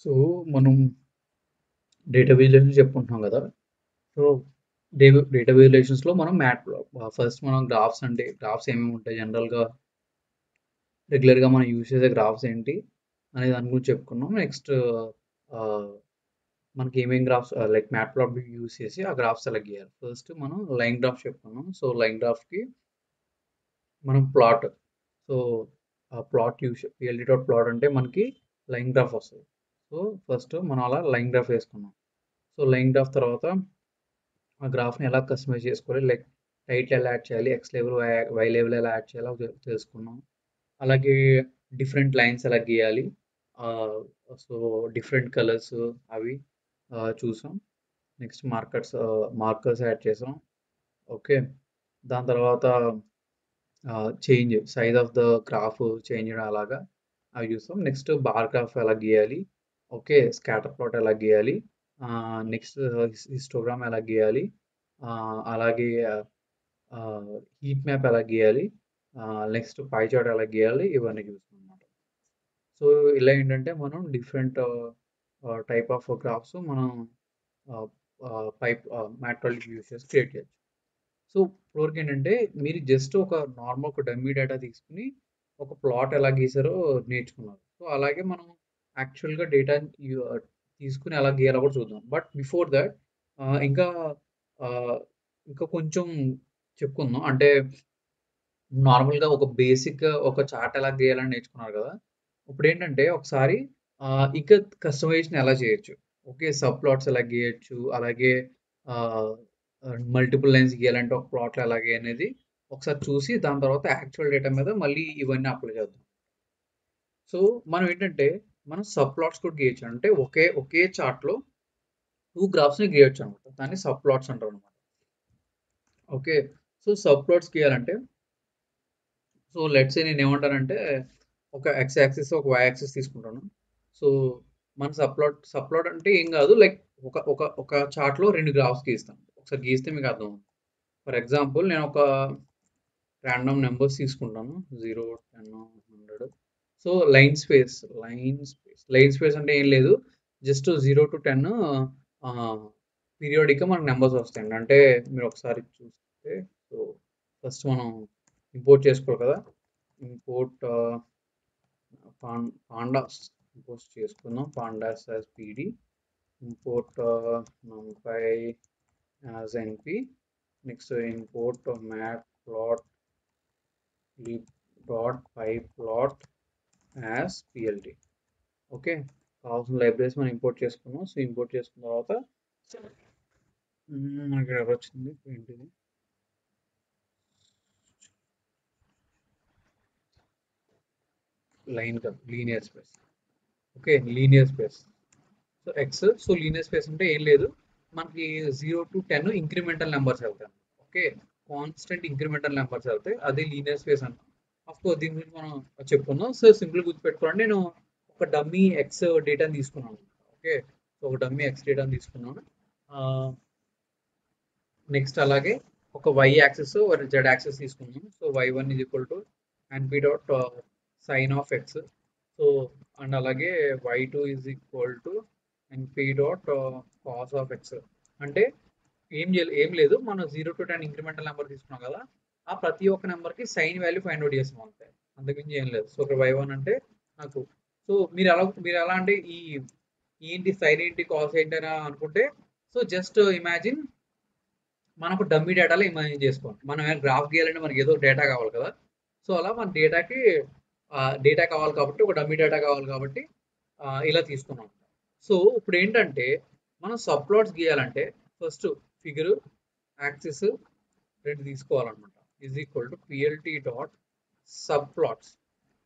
So, మనం data visualisation చెప్పుకుంటున్నాం గదా! సో, డేటా విజువలైజేషన్స్‌లో మనం ఫస్ట్ మనం గ్రాఫ్స్ ఏమేమి ఉంటాయి జనరల్‌గా రెగ్యులర్‌గా మనం యూజ్ చేసే గ్రాఫ్స్ ఏంటి అనే దాని గురించి చెప్పుకున్నాం. నెక్స్ట్ ఆహ్, మనకి ఏమేం గ్రాఫ్స్ లైక్ మ్యాట్‌ప్లాట్‌బి యూజ్ చేసి ఆ గ్రాఫ్ సెలెక్ట్ జేయాలి. ఫస్ట్ మనం లైన్ గ్రాఫ్ చెప్పుకున్నాం. సో, లైన్ గ్రాఫ్‌కి మనం ప్లాట్ సో, ఆ plot use PLT dot plot అంటే మనకి లైన్ గ్రాఫ్ వస్తది. సో, ఫస్ట్ మనం అలా లైన్ గ్రాఫ్ ఏసుకున్నాం. సో, లైన్ గ్రాఫ్ తర్వాత ఆ గ్రాఫ్‌ని ఎలా కస్టమైజ్ చేసుకోవాలి, లైక్ టైటిల్ ఎలా యాడ్ చేయాలి, ఎక్స్ లేబుల్, వై లేబుల్ ఎలా యాడ్ చేయాలో తెలుసుకున్నాం. అలాగే డిఫరెంట్ లైన్స్ ఎలా గీయాలి. ఆహ్, సో, డిఫరెంట్ కలర్స్ అవి చూసాం. నెక్స్ట్ మార్కర్స్ యాడ్ చేసాం. ఓకే. దాని తర్వాత size of the graph change చేయడం అలాగా అవి చూస్తాం. నెక్స్ట్ బార్ గ్రాఫ్ ఎలా గీయాలి. ఓకే. స్కాటర్ ప్లాట్ ఎలా గీయాలి. నెక్స్ట్ హిస్టోగ్రామ్ ఎలా గీయాలి. అలాగే హీట్ మ్యాప్ ఎలా గీయాలి. నెక్స్ట్ పై చార్ట్ ఎలా గీయాలి. ఇవన్నీ చూస్తామన్నమాట. సో, ఇలా ఏంటంటే మనం డిఫరెంట్ టైప్ ఆఫ్ గ్రాఫ్స్ మనం ఆహ్, ఆహ్, మ్యాట్‌లాజిక్ యూజ్ చేసి క్రియేట్ చేయొచ్చు. సో, ఇప్పటివరకేంటంటే మీరు జస్ట్ ఒక డమ్మీ డేటా తీసుకొని ఒక ప్లాట్ ఎలా గీసారో నేర్చుకున్నారు. సో, అలాగే మనం యాక్చువల్‌గా డేటాని తీసుకొని ఎలా గీయాలో కూడా చూద్దాం. బట్ బిఫోర్ థట్ ఆహ్, ఇంకా ఆహ్, ఇంకా కొంచెం చెప్పుకుందాం. అంటే నార్మల్‌గా ఒక బేసిక్‌గా ఒక చార్ట్ ఎలా గీయాలని నేర్చుకున్నారు కదా! ఇప్పుడేంటంటే ఒకసారి ఇంకా కస్టమైజేషన్ ఎలా చేయొచ్చు. ఓకే. సబ్ ప్లాట్స్ ఎలా గీయొచ్చు. అలాగే ఆహ్, మల్టిపుల్ లైన్స్ గీయాలంటే ఒక ప్లాట్‌లో ఎలాగే అనేది ఒకసారి చూసి దాని తర్వాత యాక్చువల్ డేటా మీద మళ్ళీ ఇవన్నీ అప్లై చేద్దాం. సో, మనం ఏంటంటే మనం సబ్ ప్లాట్స్ కూడా గీయొచ్చు. అంటే ఒకే చార్ట్‌లో 2 గ్రాఫ్స్‌ని గీయొచ్చనమాట. దాన్ని సబ్ ప్లాట్స్ అంటారనమాట. ఓకే. సో, సబ్ ప్లాట్స్ గీయాలంటే సో, లెట్స్ సే నేనేమంటానంటే, ఒక ఎక్స్ యాక్సిస్, ఒక వై యాక్సిస్ తీసుకుంటాను. సో, మన సబ్‌ప్లాట్ అంటే ఏం గాదు. లైక్ ఒక చార్ట్‌లో 2 గ్రాఫ్స్ గీస్తాను. ఒకసారి గీస్తే మీకు అర్థమవుతుంది. ఫర్ ఎగ్జాంపుల్ నేనొక రాండమ్ నంబర్స్ తీసుకుంటాను. 0, 10, 100. సో, లైన్ స్పేస్ అంటే ఏం లేదు. జస్ట్ 0-10 ఆహ్, పీరియాడిక్‌గా మనకు నంబర్స్ వస్తాయండి. అంటే మీరొకసారి చూస్తే సో, ఫస్ట్ మనం ఇంపోర్ట్ చేసుకోవాలి కదా! ఇంపోర్ట్ పాండాస్ ఇంపోర్ట్ చేసుకుందాం. Pandas as PD import numpy as NP next import matplotlib dot pyplot as PLT. Okay. కావాల్సిన లైబ్రరీస్ మనం ఇంపోర్ట్ చేసుకున్నాం. సో ఇంపోర్ట్ చేసుకున్న తర్వాత మనకి ఎర్రర్ వచ్చింది ఏంటిది లైన్ కాదు linear space. Okay. Linear space. So linear space అంటే ఏం లేదు. మనకి 0-10 ఇంక్రిమెంటల్ నెంబర్స్ వెళ్తాయి. ఓకే. కాన్స్టెంట్ ఇంక్రిమెంటల్ నెంబర్స్ వెళ్తాయి. అది లీనియర్ స్పేస్ అంటాం. ఆఫ్కోర్స్ దీని గురించి మనం చెప్పుకుందాం. సో సింపుల్ గుర్తుపెట్టుకోండి. నేను ఒక డమ్మీ ఎక్స్ డేటాని తీసుకున్నాను. ఓకే. సో ఒక డమ్మీ ఎక్స్ డేటాని తీసుకున్నాను. నెక్స్ట్ అలాగే ఒక వై యాక్సిస్ ఒక జెడ్ యాక్సిస్ తీసుకున్నాను. So y1 is equal to NP dot sine of X. So and అలాగే y2 is equal to NP dot cos of X. అంటే ఏం లేదు. మనం 0-10 ఇంక్రిమెంటల్ నెంబర్ తీసుకున్నాం కదా! ఆ ప్రతి ఒక్క నెంబర్‌కి సైన్ వాల్యూ ఫైండ్ ఔట్ చేసాం అంతే. అంతకుమించి ఏం లేదు. సో ఇక్కడ y1 అంటే నాకు సో మీరు ఎలా అంటే ఏంటి సైన్ ఏంటి కాస్ ఏంటి అని అనుకుంటే సో జస్ట్ ఇమాజిన్ మనకు డమ్మీ డేటాలో ఇమాజిన్ చేసుకోండి. మనం ఏమైనా గ్రాఫ్ గీయాలంటే మనకి ఏదో డేటా కావాలి కదా! సో అలా మన డేటా కావాలి కాబట్టి ఒక డమ్మీ డేటా కావాలి కాబట్టి ఇలా తీసుకున్నాం. సో ఇప్పుడేంటంటే మనం సబ్ ప్లాట్స్ గీయాలంటే ఫస్ట్ ఫిగర్, యాక్సిస్ 2 తీసుకోవాలన్నమాట. Is equal to PLT dot sub plots.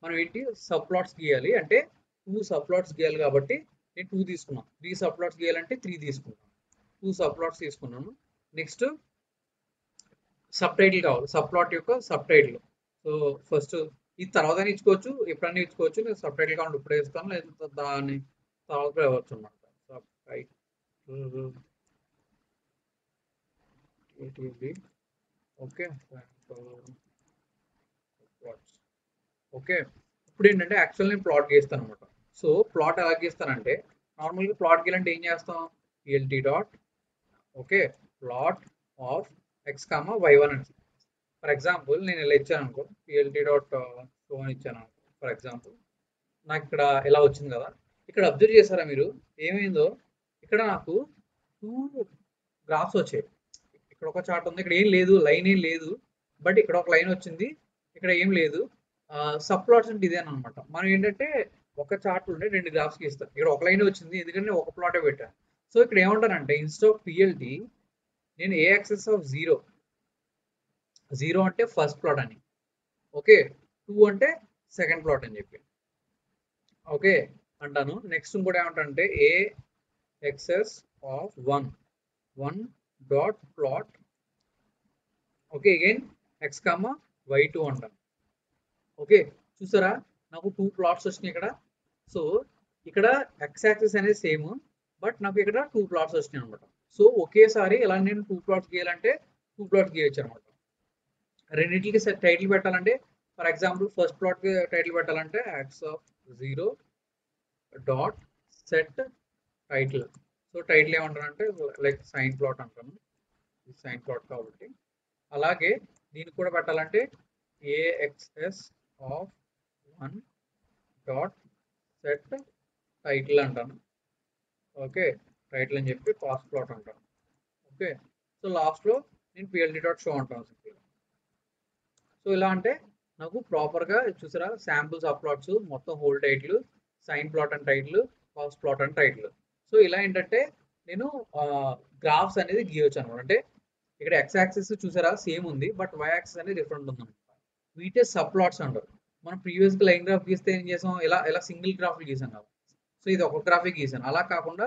మనం ఏంటి సబ్ ప్లాట్స్ గీయాలి అంటే 2 సబ్ ప్లాట్స్ గీయాలి కాబట్టి నేను 2 తీసుకున్నాను. 3 సబ్ ప్లాట్స్ గీయాలంటే 3 తీసుకుంటాను. 2 సబ్ ప్లాట్స్ తీసుకున్నాను. నెక్స్ట్ సబ్ టైటిల్ కావాలి. సబ్ ప్లాట్ యొక్క సబ్ టైటిల్. సో ఫస్ట్ ఇది తర్వాత ఇచ్చుకోవచ్చు. ఎప్పుడైనా ఇచ్చుకోవచ్చు. నేను సబ్ టైటిల్ కావాలంటే ఇప్పుడే ఇస్తాను. లేదంటే దాని తర్వాత కూడా ఇవ్వచ్చు అనమాట. Sub title TTV okay. Okay. ఇప్పుడు ఏంటంటే యాక్చువల్ నేను ప్లాట్ గీస్తాను అనమాట. సో ప్లాట్ ఎలా గీస్తానంటే నార్మల్గా ప్లాట్ గీయాలంటే ఏం చేస్తాం? PLT dot okay plot of X comma Y one అని. ఫర్ ఎగ్జాంపుల్ నేను ఇలా ఇచ్చాను అనుకో, పిఎల్టీ డాట్ షో అని ఇచ్చాను అనుకో ఫర్ ఎగ్జాంపుల్, నాకు ఇక్కడ ఇలా వచ్చింది కదా. ఇక్కడ అబ్జర్వ్ చేశారా మీరు ఏమైందో? ఇక్కడ నాకు 2 గ్రాఫ్స్ వచ్చాయి. ఇక్కడ ఒక చార్ట్ ఉంది, ఇక్కడ ఏం లేదు, లైన్ ఏం లేదు. బట్ ఇక్కడ ఒక లైన్ వచ్చింది, ఇక్కడ ఏం లేదు. సబ్ ప్లాట్స్ అంటే ఇదే అనమాట. మనం ఏంటంటే ఒక చార్ట్ ఉంటే 2 గ్రాఫ్స్ గీస్తాం. ఇక్కడ ఒక లైన్ వచ్చింది ఎందుకంటే ఒక ప్లాటే పెట్టాను. సో ఇక్కడ ఏమంటానంటే ఇన్స్టెడ్ ఆఫ్ పిఎల్టీ నేను ఏ యాక్సెస్ ఆఫ్ 0 అంటే ఫస్ట్ ప్లాట్ అని, ఓకే 2 అంటే సెకండ్ ప్లాట్ అని చెప్పి ఓకే అంటాను. నెక్స్ట్ ఇంకోటి ఏమంటానంటే axes of 1 dot plot okay again X comma Y two అంటాను. ఓకే చూసారా నాకు 2 ప్లాట్స్ వచ్చినాయి ఇక్కడ. సో ఇక్కడ ఎక్స్ యాక్సిస్ అనేది సేమ్, బట్ నాకు ఇక్కడ 2 ప్లాట్స్ వచ్చినాయి అనమాట. సో ఒకేసారి ఇలా నేను 2 ప్లాట్స్ గీయాలంటే 2 ప్లాట్స్ గీయచ్చు అనమాట. రెండింటికి టైటిల్ పెట్టాలంటే ఫర్ ఎగ్జాంపుల్ ఫస్ట్ ప్లాట్ కి టైటిల్ పెట్టాలంటే X of 0 dot set title. So title ఏమంటారంటే లైక్ సైన్ ప్లాట్ అంటాను, సైన్ ప్లాట్ కాబట్టి. అలాగే దీనికి కూడా పెట్టాలంటే axes of 1 dot set title అంటాను. ఓకే టైటిల్ అని చెప్పి కాస్ట్ ప్లాట్ అంటాను. ఓకే సో లాస్ట్లో నేను పిఎల్డి డాట్ షో అంటాను సింపుల్గా. సో ఇలా అంటే నాకు ప్రాపర్గా చూసారా శాంపుల్స్ అప్ ప్లాట్స్ మొత్తం whole title, sine plot and title, cos plot and title. So ఇలా ఏంటంటే నేను గ్రాఫ్స్ అనేది గీయవచ్చు అనమాట. అంటే ఇక్కడ ఎక్స్ యాక్సిస్ చూసారా సేమ్ ఉంది, బట్ వై యాక్సిస్ అనేది డిఫరెంట్ ఉంది అనమాట. వీటే సబ్ ప్లాట్స్ అంటారు. మనం ప్రీవియస్గా లైన్ గ్రాఫ్ గీస్తే ఏం చేసాం, ఇలా సింగిల్ గ్రాఫ్ గీసాం కదా. సో ఇది ఒక గ్రాఫే గీసాను. అలా కాకుండా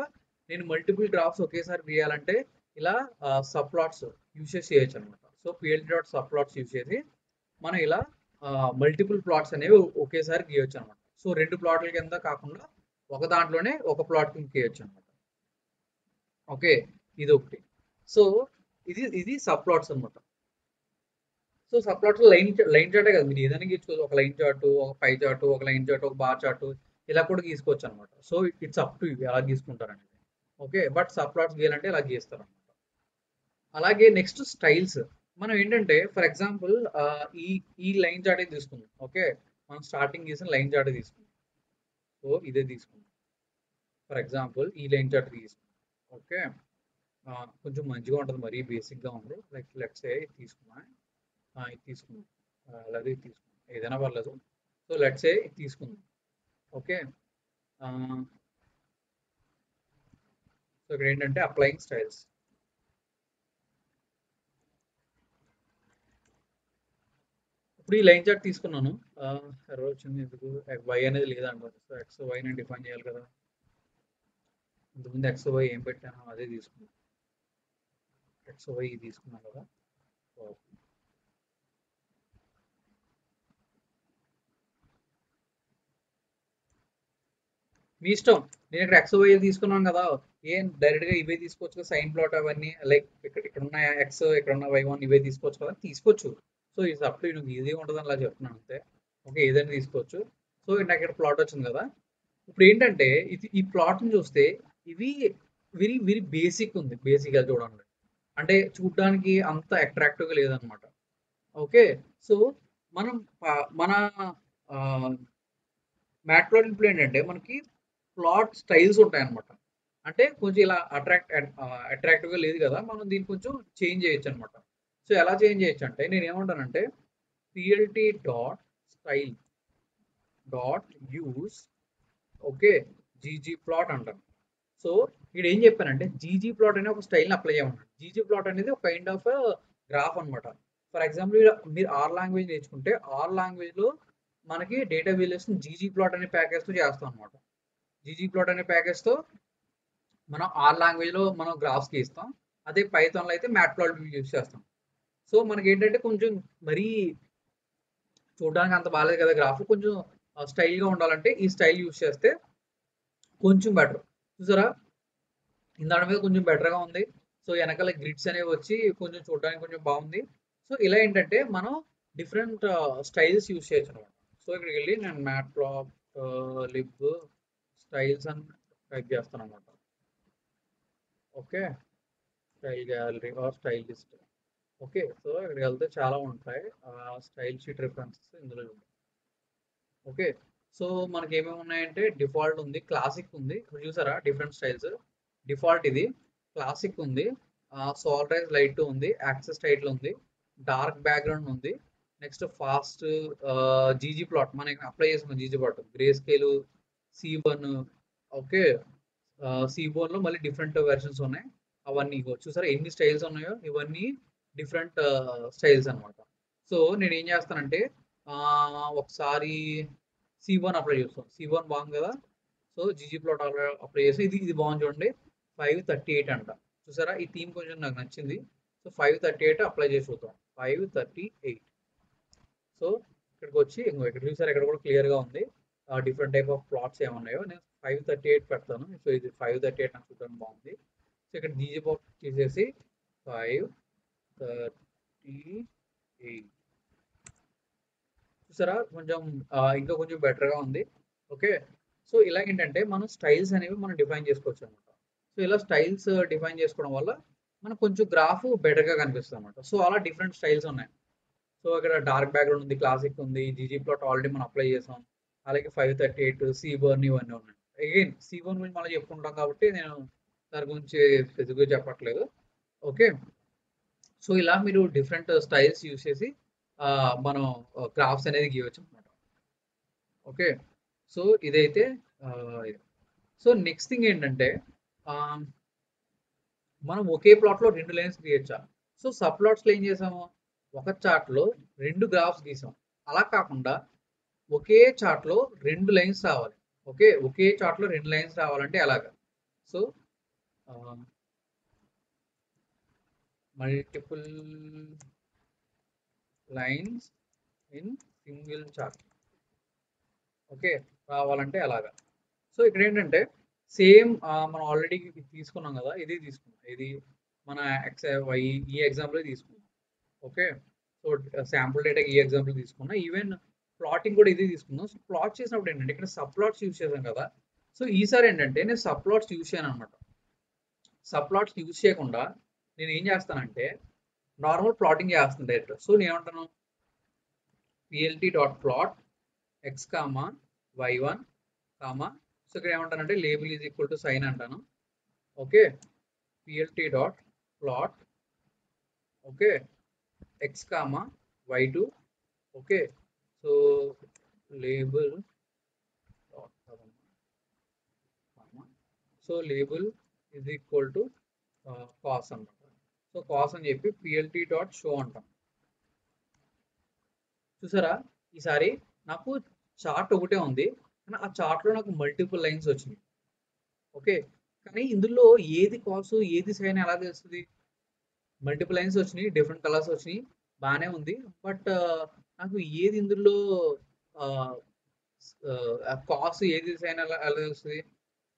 నేను మల్టిపుల్ గ్రాఫ్స్ ఒకేసారి గీయాలంటే ఇలా సబ్ ప్లాట్స్ యూజ్ చేసి చేయొచ్చు అనమాట. So PLT dot sub plots use చేసి మనం ఇలా మల్టిపుల్ ప్లాట్స్ అనేవి ఒకేసారి గీయొచ్చు అనమాట. సో 2 ప్లాట్ల కింద కాకుండా ఒక దాంట్లోనే ఒక ప్లాట్ కింద గీయొచ్చు అనమాట. ఓకే ఇది ఒకటి. సో ఇది సబ్ ప్లాట్స్ అనమాట. సో సబ్ ప్లాట్స్ లైన్ చార్టే కదా, మీరు ఏదైనా గీసుకోవచ్చు. ఒక లైన్ చార్ట్, ఒక పై చార్ట్, ఒక లైన్ చార్ట్, ఒక బార్ చార్ట్ ఇలా కూడా గీసుకోవచ్చు అనమాట. So it's up to you ఎలా గీసుకుంటారండి. ఓకే బట్ సబ్ ప్లాట్స్ గీయాలంటే ఇలా గీస్తారు అనమాట. అలాగే నెక్స్ట్ స్టైల్స్. మనం ఏంటంటే ఫర్ ఎగ్జాంపుల్ ఈ ఈ లైన్ చార్టే తీసుకుందాం. ఓకే మనం స్టార్టింగ్ గీసిన లైన్ చార్ట్ తీసుకుందాం. సో ఇదే తీసుకుందాం. ఫర్ ఎగ్జాంపుల్ ఈ లైన్ చార్ట్ తీసుకుందాం. ఓకే కొంచెం మంచిగా ఉంటుంది, మరీ బేసిక్గా ఉంది. లైక్ లెట్స్ సే ఇది తీసుకున్నా, ఇది తీసుకుందాం, అలాగే ఇది తీసుకుందాం, ఏదైనా పర్లేదు. సో లెట్స్ సే ఇది తీసుకుందాం. ఓకే సో ఇక్కడ ఏంటంటే అప్లయింగ్ స్టైల్స్. ఇప్పుడు ఈ లైన్ చార్ట్ తీసుకున్నాను, ఎర్రర్ వచ్చింది ఎందుకు, వై అనేది లేదంటారు. సో ఎక్స్ వై నేను డిఫైన్ చేయాలి కదా. ఇంతకుముందు ఎక్స్ వై ఏం పెట్టాను అదే తీసుకున్నాను, ఎక్స్ వై తీసుకున్నాను కదా. మీ ఇష్టం, నేను ఇక్కడ ఎక్స్ వై తీసుకున్నాను కదా, ఏం డైరెక్ట్గా ఇవే తీసుకోవచ్చు కదా. సైన్ ప్లాట్ అవన్నీ లైక్ ఇక్కడ ఉన్న ఎక్స్ ఇక్కడ ఉన్న వై1 ఇవే తీసుకోవచ్చు కదా, తీసుకోవచ్చు. సో ఇది అప్ టు యూ, ఈజీగా ఉంటుంది అలా చెప్తున్నాను అంతే. ఓకే ఏదైనా తీసుకోవచ్చు. సో నాకు ఇక్కడ ప్లాట్ వచ్చింది కదా. ఇప్పుడు ఏంటంటే ఇది ఈ ప్లాట్ని చూస్తే ఇవి వెరీ వెరీ బేసిక్ ఉంది, బేసిక్గా చూడండి. అంటే చూడడానికి అంత అట్రాక్టివ్గా లేదనమాట. ఓకే సో మనం మన మ్యాట్ప్లాట్లింప్లో ఏంటంటే మనకి ప్లాట్ స్టైల్స్ ఉంటాయన్నమాట. అంటే కొంచెం ఇలా అట్రాక్టివ్గా లేదు కదా, మనం దీన్ని కొంచెం చేంజ్ చేయొచ్చు అనమాట. సో ఎలా చేంజ్ చేయొచ్చు అంటే నేను ఏమంటానంటే PLT dot style dot use okay ggplot అంటాను. సో ఇక్కడ ఏం చెప్పానంటే జీజీ ప్లాట్ అనే ఒక స్టైల్ని అప్లై చేయమంటాను. జీజీ ప్లాట్ అనేది ఒక కైండ్ ఆఫ్ గ్రాఫ్ అనమాట. ఫర్ ఎగ్జాంపుల్ మీరు ఆర్ లాంగ్వేజ్ నేర్చుకుంటే ఆర్ లాంగ్వేజ్లో మనకి డేటా వాల్యూస్ని జీజీ ప్లాట్ అనే ప్యాకేజ్తో చేస్తాం అనమాట. జీజీ ప్లాట్ అనే ప్యాకేజ్తో మనం ఆర్ లాంగ్వేజ్లో మనం గ్రాఫ్స్ గీస్తాం. అదే పైథాన్లో అయితే మ్యాట్ప్లాట్ యూజ్ చేస్తాం. సో మనకి ఏంటంటే కొంచెం మరీ చూడడానికి అంత బాగాలేదు కదా గ్రాఫ్, కొంచెం స్టైల్గా ఉండాలంటే ఈ స్టైల్ యూజ్ చేస్తే కొంచెం బెటర్. చూసారా ఇందాక మీద కొంచెం బెటర్గా ఉంది. సో వెనకాల గ్రిడ్స్ అనేవి వచ్చి కొంచెం చూడడానికి కొంచెం బాగుంది. సో ఇలా ఏంటంటే మనం డిఫరెంట్ స్టైల్స్ యూజ్ చేయొచ్చు అనమాట. సో ఇక్కడికి వెళ్ళి నేను మ్యాట్ప్లాట్ లిబ్ స్టైల్స్ అని టైప్ చేస్తాను అనమాట. Okay, style gallery or style list. Okay, so ఇక్కడికి వెళ్తే చాలా ఉంటాయి. స్టైల్ షీట్ రిఫరెన్సెస్ ఇందులో ఉంటాయి. ఓకే, సో మనకి ఏమేమి ఉన్నాయంటే డిఫాల్ట్ ఉంది, క్లాసిక్ ఉంది. ఇప్పుడు చూసారా డిఫరెంట్ స్టైల్స్. డిఫాల్ట్ ఇది, క్లాసిక్ ఉంది, సోలరైజ్ లైట్ ఉంది, యాక్సెస్ టైటిల్ ఉంది, డార్క్ బ్యాక్గ్రౌండ్ ఉంది, నెక్స్ట్ ఫాస్ట్ జీజీ ప్లాట్ మనకి అప్లై చేసుకున్నాం. Ggplot, greyscale, seaborn. Okay, seaborn లో మళ్ళీ డిఫరెంట్ వెర్షన్స్ ఉన్నాయి. అవన్నీ ఇగో చూసారా ఎన్ని స్టైల్స్ ఉన్నాయో, ఇవన్నీ డిఫరెంట్ స్టైల్స్ అన్నమాట. సో నేను ఏం చేస్తానంటే ఒకసారి C1 అప్లై చేస్తాం. C1 బాగుంది కదా. సో జీజీ ప్లాట్ అప్లై చేసి ఇది బాగుంది చూడండి. 538 అంట. చూసారా ఈ థీమ్ కొంచెం నాకు నచ్చింది. సో 538 అప్లై చేసి చూద్దాం. 538. సో ఇక్కడికి వచ్చి ఇంకో ఇక్కడ చూసారా, ఇక్కడ కూడా క్లియర్ గా ఉంది డిఫరెంట్ టైప్ ఆఫ్ ప్లాట్స్ ఏమున్నాయో. నేను 538 పెడతాను. సో ఇది 538 నాకు చూడడానికి బాగుంది. సో ఇక్కడ జీజీ ప్లాట్ తీసేసి 538 చూసారా, కొంచెం ఇంకా కొంచెం బెటర్ గా ఉంది. ఓకే, సో ఇలా ఏంటంటే మనం స్టైల్స్ అనేవి మనం డిఫైన్ చేసుకోవచ్చు అనమాట. సో ఇలా స్టైల్స్ డిఫైన్ చేసుకోవడం వల్ల మనకు కొంచెం గ్రాఫ్ బెటర్ గా కనిపిస్తుంది అనమాట. సో అలా డిఫరెంట్ స్టైల్స్ ఉన్నాయి. సో ఇక్కడ డార్క్ బ్యాక్గ్రౌండ్ ఉంది, క్లాసిక్ ఉంది, జీజీ ప్లాట్ ఆల్రెడీ మనం అప్లై చేసాం. అలాగే 538, సీబర్న్ ఇవన్నీ ఉన్నాయి. అగైన్ సీబర్న్ గురించి మనం చెప్పుకుంటాం కాబట్టి నేను దాని గురించి స్పెసిఫిక్గా చెప్పట్లేదు. ఓకే, సో ఇలా మీరు డిఫరెంట్ స్టైల్స్ యూస్ చేసి మనం గ్రాఫ్స్ అనేది గీయవచ్చు అనమాట. ఓకే, సో ఇదైతే ఆ, ఇది. సో నెక్స్ట్ థింగ్ ఏంటంటే ఆ, మనం ఒకే ప్లాట్ లో రెండు లైన్స్ గీయచ్చా. సో సబ్ ప్లాట్స్ లో ఏం చేసాము, ఒక చార్ట్ లో రెండు గ్రాఫ్స్ గీసాం. అలా కాకుండా ఒకే చార్ట్ లో రెండు లైన్స్ రావాలి. ఓకే, ఒకే చార్ట్ లో రెండు లైన్స్ రావాలంటే ఎలాగా. So multiple lines in single chart. Okay, రావాలంటే అలాగా. సో ఇక్కడ ఏంటంటే సేమ్ మనం ఆల్రెడీ తీసుకున్నాం కదా, ఇది తీసుకున్నాం, ఇది మన వై ఈ ఎగ్జాంపుల్ తీసుకున్నాం. ఓకే, సో శాంపుల్ డేటా ఈ ఎగ్జాంపుల్ తీసుకున్నా. ఈవెన్ ప్లాటింగ్ కూడా ఇది తీసుకున్నాం. సో ప్లాట్ చేసినప్పుడు ఏంటంటే ఇక్కడ సబ్ ప్లాట్స్ యూజ్ చేసాం కదా. సో ఈసారి ఏంటంటే నేను సబ్ ప్లాట్స్ యూజ్ చేయను అనమాట. సబ్ ప్లాట్స్ యూజ్ చేయకుండా నేను ఏం చేస్తానంటే నార్మల్ ప్లాటింగ్ చేస్తాను డైరెక్ట్. సో నేను ఏమంటాను, PLT dot plot X comma Y one comma, so ఇక్కడ ఏమంటానంటే label is equal to sine అంటాను. Okay, PLT dot plot okay X comma Y two. Okay, so label so label is equal to cos అనమాట. So cos అని చెప్పి PLT dot show అంటాం. చూసారా, ఈసారి నాకు చార్ట్ ఒకటే ఉంది కానీ ఆ చార్ట్లో నాకు మల్టిపుల్ లైన్స్ వచ్చినాయి. ఓకే, కానీ ఇందులో ఏది కాస్ ఏది సైన్ ఎలా తెలుస్తుంది. మల్టిపుల్ లైన్స్ వచ్చినాయి, డిఫరెంట్ కలర్స్ వచ్చినాయి, బాగానే ఉంది. బట్ నాకు ఏది ఇందులో కాస్ ఏది సైన్ ఎలా ఎలా తెలుస్తుంది.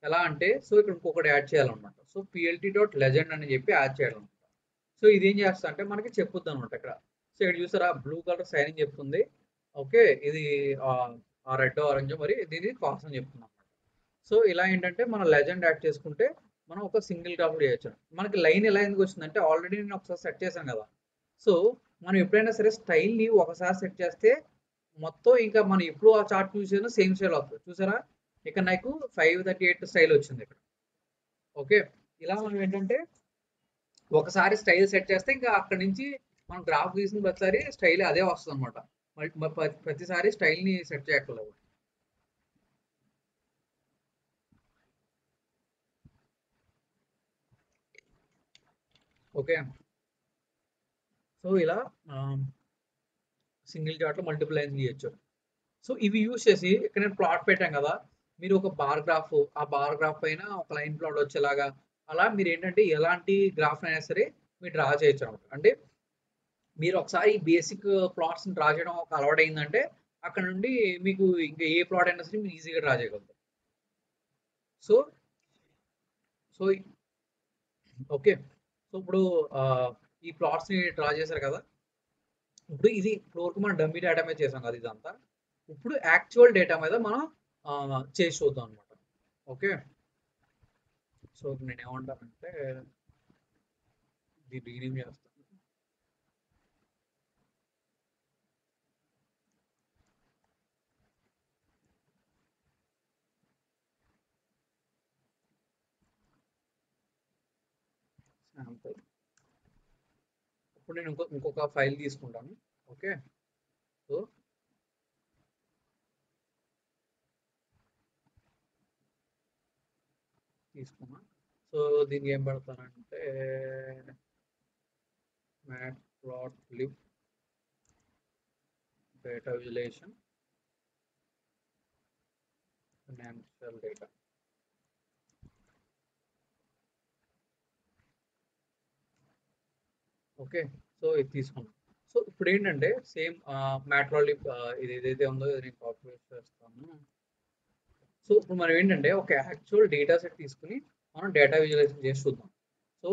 ఎలా అంటే సో ఇక్కడ ఇంకొకటి యాడ్ చేయాలన్నమాట. సో పిఎల్టీ డాట్ లెజెండ్ అని చెప్పి యాడ్ చేయాలన్నమాట. సో ఇది ఏం చేస్తా అంటే మనకి చెప్పుద్ది అనమాట ఇక్కడ. సో ఇక్కడ చూసారా బ్లూ కలర్ సైన్ చెప్తుంది. ఓకే, ఇది రెడ్ ఆరెంజ్, మరి దీని కాస్ అని చెప్తుంది అనమాట. సో ఇలా ఏంటంటే మనం లెజెండ్ యాడ్ చేసుకుంటే మనం ఒక సింగిల్ గ్రాఫ్ చేయొచ్చు. మనకి లైన్ ఎలా ఎందుకు వచ్చిందంటే ఆల్రెడీ నేను ఒకసారి సెట్ చేశాను కదా. సో మనం ఎప్పుడైనా సరే స్టైల్ని ఒకసారి సెట్ చేస్తే మొత్తం ఇంకా మనం ఎప్పుడు ఆ చార్ట్ యూజ్ చేసినా సేమ్ స్టైల్ వస్తుంది. చూసారా ఇక్కడ నాకు 538 స్టైల్ వచ్చింది ఇక్కడ. ఓకే, ఇలా మనం ఏంటంటే ఒకసారి స్టైల్ సెట్ చేస్తే ఇంకా అక్కడి నుంచి మనం గ్రాఫ్ గీసిన ప్రతిసారి స్టైల్ అదే వస్తుంది అనమాట. ప్రతిసారి స్టైల్ని సెట్ చేయక్కర్లేదు. ఓకే, సో ఇలా సింగిల్ చార్ట్లో మల్టిపుల్ లైన్స్ గీయచ్చు. సో ఇవి యూజ్ చేసి ఇక్కడ నేను ప్లాట్ పెట్టాం కదా, మీరు ఒక బార్ గ్రాఫ్, ఆ బార్ గ్రాఫ్ పైన ఒక లైన్ ప్లాట్ వచ్చేలాగా అలా మీరు ఏంటంటే ఎలాంటి గ్రాఫ్ అయినా సరే మీరు డ్రా చేయొచ్చు అనమాట. అంటే మీరు ఒకసారి బేసిక్ ప్లాట్స్ డ్రా చేయడం ఒక అలవాటు అయిందంటే అక్కడ నుండి మీకు ఇంకా ఏ ప్లాట్ అయినా సరే మీరు ఈజీగా డ్రా చేయగలుగుతారు. సో సో ఓకే, సో ఇప్పుడు ఈ ప్లాట్స్ ని డ్రా చేశారు కదా. ఇప్పుడు ఇది ఇప్పుడు వరకు మనం డమ్మీ డేటా మీద చేసాం కదా ఇదంతా. ఇప్పుడు యాక్చువల్ డేటా మీద మనం చేసి చూద్దాం అనమాట. ఓకే, సో నేను ఏమంటానంటే దీన్ని రీనేమ్ చేస్తాను. శాంపుల్. ఇప్పుడు నేను ఇంకొక ఫైల్ తీసుకుంటాను. ఓకే, సో తీసుకున్నా. సో దీనికి ఏం పెడతానంటే matplotlib data visualization financial data. Okay, so ఇది తీసుకున్నాం. సో ఇప్పుడు ఏంటంటే సేమ్ మ్యాట్లాబ్లిబ్ ఇది ఏదైతే ఉందో ఇది నేను కాపీ పేస్ట్ చేస్తాను. సో ఇప్పుడు మనం ఏంటంటే ఒక యాక్చువల్ డేటా సెట్ తీసుకుని మనం డేటా విజువలైజేషన్ చేసి చూద్దాం. సో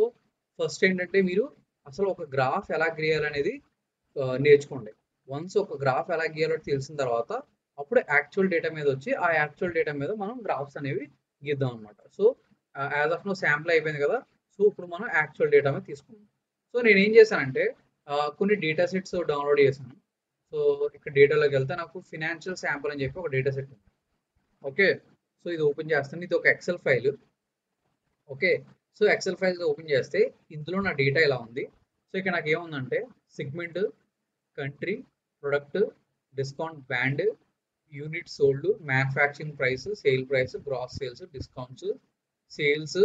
ఫస్ట్ ఏంటంటే మీరు అసలు ఒక గ్రాఫ్ ఎలా గీయాలనేది నేర్చుకోండి. వన్స్ ఒక గ్రాఫ్ ఎలా గీయాలో తెలిసిన తర్వాత అప్పుడు యాక్చువల్ డేటా మీద వచ్చి ఆ యాక్చువల్ డేటా మీద మనం గ్రాఫ్స్ అనేవి గీద్దాం అనమాట. So as of now sample అయిపోయింది కదా. సో ఇప్పుడు మనం యాక్చువల్ డేటా మీద తీసుకుందాం. సో నేను ఏం చేశానంటే కొన్ని డేటా సెట్స్ డౌన్లోడ్ చేశాను. సో ఇక్కడ డేటాలోకి వెళ్తే నాకు ఫినాన్షియల్ శాంపుల్ అని చెప్పి ఒక డేటా సెట్ ఉంది. ఓకే, సో ఇది ఓపెన్ చేస్తాను. ఇది ఒక excel file. Okay, so excel file open చేస్తే ఇందులో నా డేటా ఇలా ఉంది. సో ఇక్కడ నాకు ఏముందంటే segment, country, product, discount band, unit sold, manufacturing price, sale price, gross sales, discounts, sales,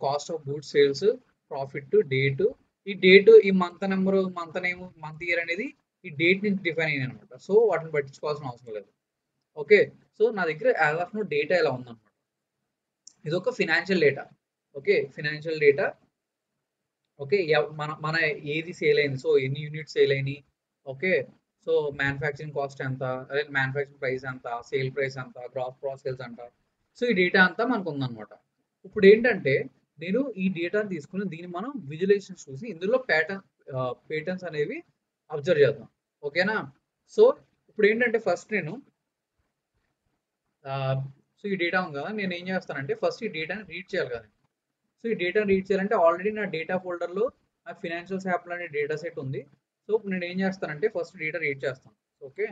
cost of goods sales, profit, date. ఈ డేట్, ఈ month number, month name, month year అనేది ఈ డేట్ నుంచి డిఫైన్ అయ్యాయి అనమాట. సో వాటిని పట్టించుకోవాల్సిన అవసరం లేదు. ఓకే, సో నా దగ్గర యాజ్ ఆఫ్ నో డేటా ఇలా ఉందన్నమాట. ఇది ఒక financial data. Okay, financial data. Okay, మన మన ఏది సేల్ అయింది, సో ఎన్ని యూనిట్ సేల్ అయినాయి. ఓకే, సో మ్యానుఫ్యాక్చరింగ్ కాస్ట్ ఎంత, అదే మ్యానుఫ్యాక్చరింగ్ ప్రైస్ ఎంత, సేల్ ప్రైస్ ఎంత, గ్రాస్ సేల్స్ ఎంత. సో ఈ డేటా అంతా మనకు ఉందన్నమాట. ఇప్పుడు ఏంటంటే నేను ఈ డేటాను తీసుకుని దీన్ని మనం విజువలైజేషన్ చూసి ఇందులో ప్యాటర్న్స్ అనేవి అబ్జర్వ్ చేద్దాం. ఓకేనా. సో ఇప్పుడు ఏంటంటే ఫస్ట్ నేను సో ఈ డేటా ఉంది కదా, నేను ఏం చేస్తానంటే ఫస్ట్ ఈ డేటాని రీడ్ చేయాలి కదా. సో ఈ డేటా రీడ్ చేయాలంటే ఆల్రెడీ నా డేటా ఫోల్డర్లో నా ఫినాన్షియల్ యాప్లో అనే డేటా సెట్ ఉంది. సో ఇప్పుడు నేను ఏం చేస్తానంటే ఫస్ట్ డేటా రీడ్ చేస్తాను. Okay,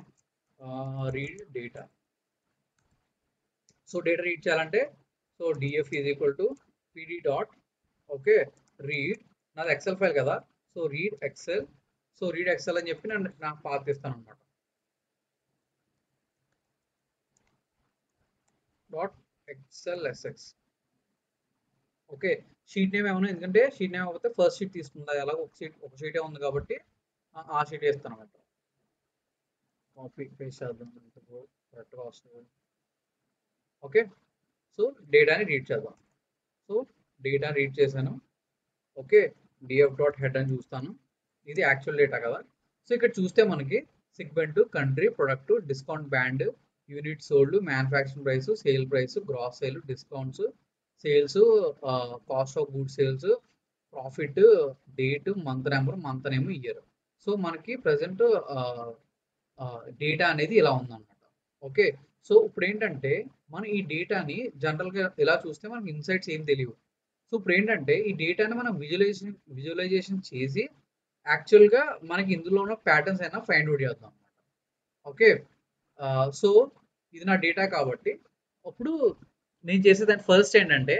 read data. So data read చేయాలంటే so DF is equal to PD dot. Okay, read. నాది ఎక్సెల్ ఫైల్ కదా, so read Excel. So read Excel అని చెప్పి నాకు పాత్ ఇస్తాను అనమాట. Dot Excel SX. Okay, sheet name ఏమన్నా, ఎందుకంటే షీట్ నేమ్ అవ్వతే ఫస్ట్ షీట్ తీసుకుందా, ఎలాగో ఒక షీటే ఉంది కాబట్టి ఆ షీట్ వేస్తాను అనమాట. కాపీ పేస్ట్ చేద్దాం, కరెక్ట్గా వస్తుంది. ఓకే, సో డేటాని రీడ్ చేద్దాం. సో డేటా రీడ్ చేశాను. ఓకే, డిఎఫ్ డాట్ హెడ్ అని చూస్తాను. ఇది యాక్చువల్ డేటా కదా. సో ఇక్కడ చూస్తే మనకి segment, country, product, discount band, unit sold, manufacturing price, sale price, gross sale, discounts, sales, cost of good sales, profit, date, month number, month name, year. So మనకి present data అనేది ఇలా ఉందన్నమాట. Okay, so ఇప్పుడు ఏంటంటే మనం ఈ డేటాని జనరల్గా ఇలా చూస్తే మనకి ఇన్సైట్స్ ఏం తెలియవు. సో ఇప్పుడు ఏంటంటే ఈ డేటాని మనం విజువలైజేషన్ చేసి యాక్చువల్గా మనకి ఇందులో ఉన్న ప్యాటర్న్స్ అయినా ఫైండ్ అవుట్ చేద్దాం అనమాట. ఓకే, సో ఇది నా డేటా కాబట్టి అప్పుడు నేను చేసేదాన్ని ఫస్ట్ ఏంటంటే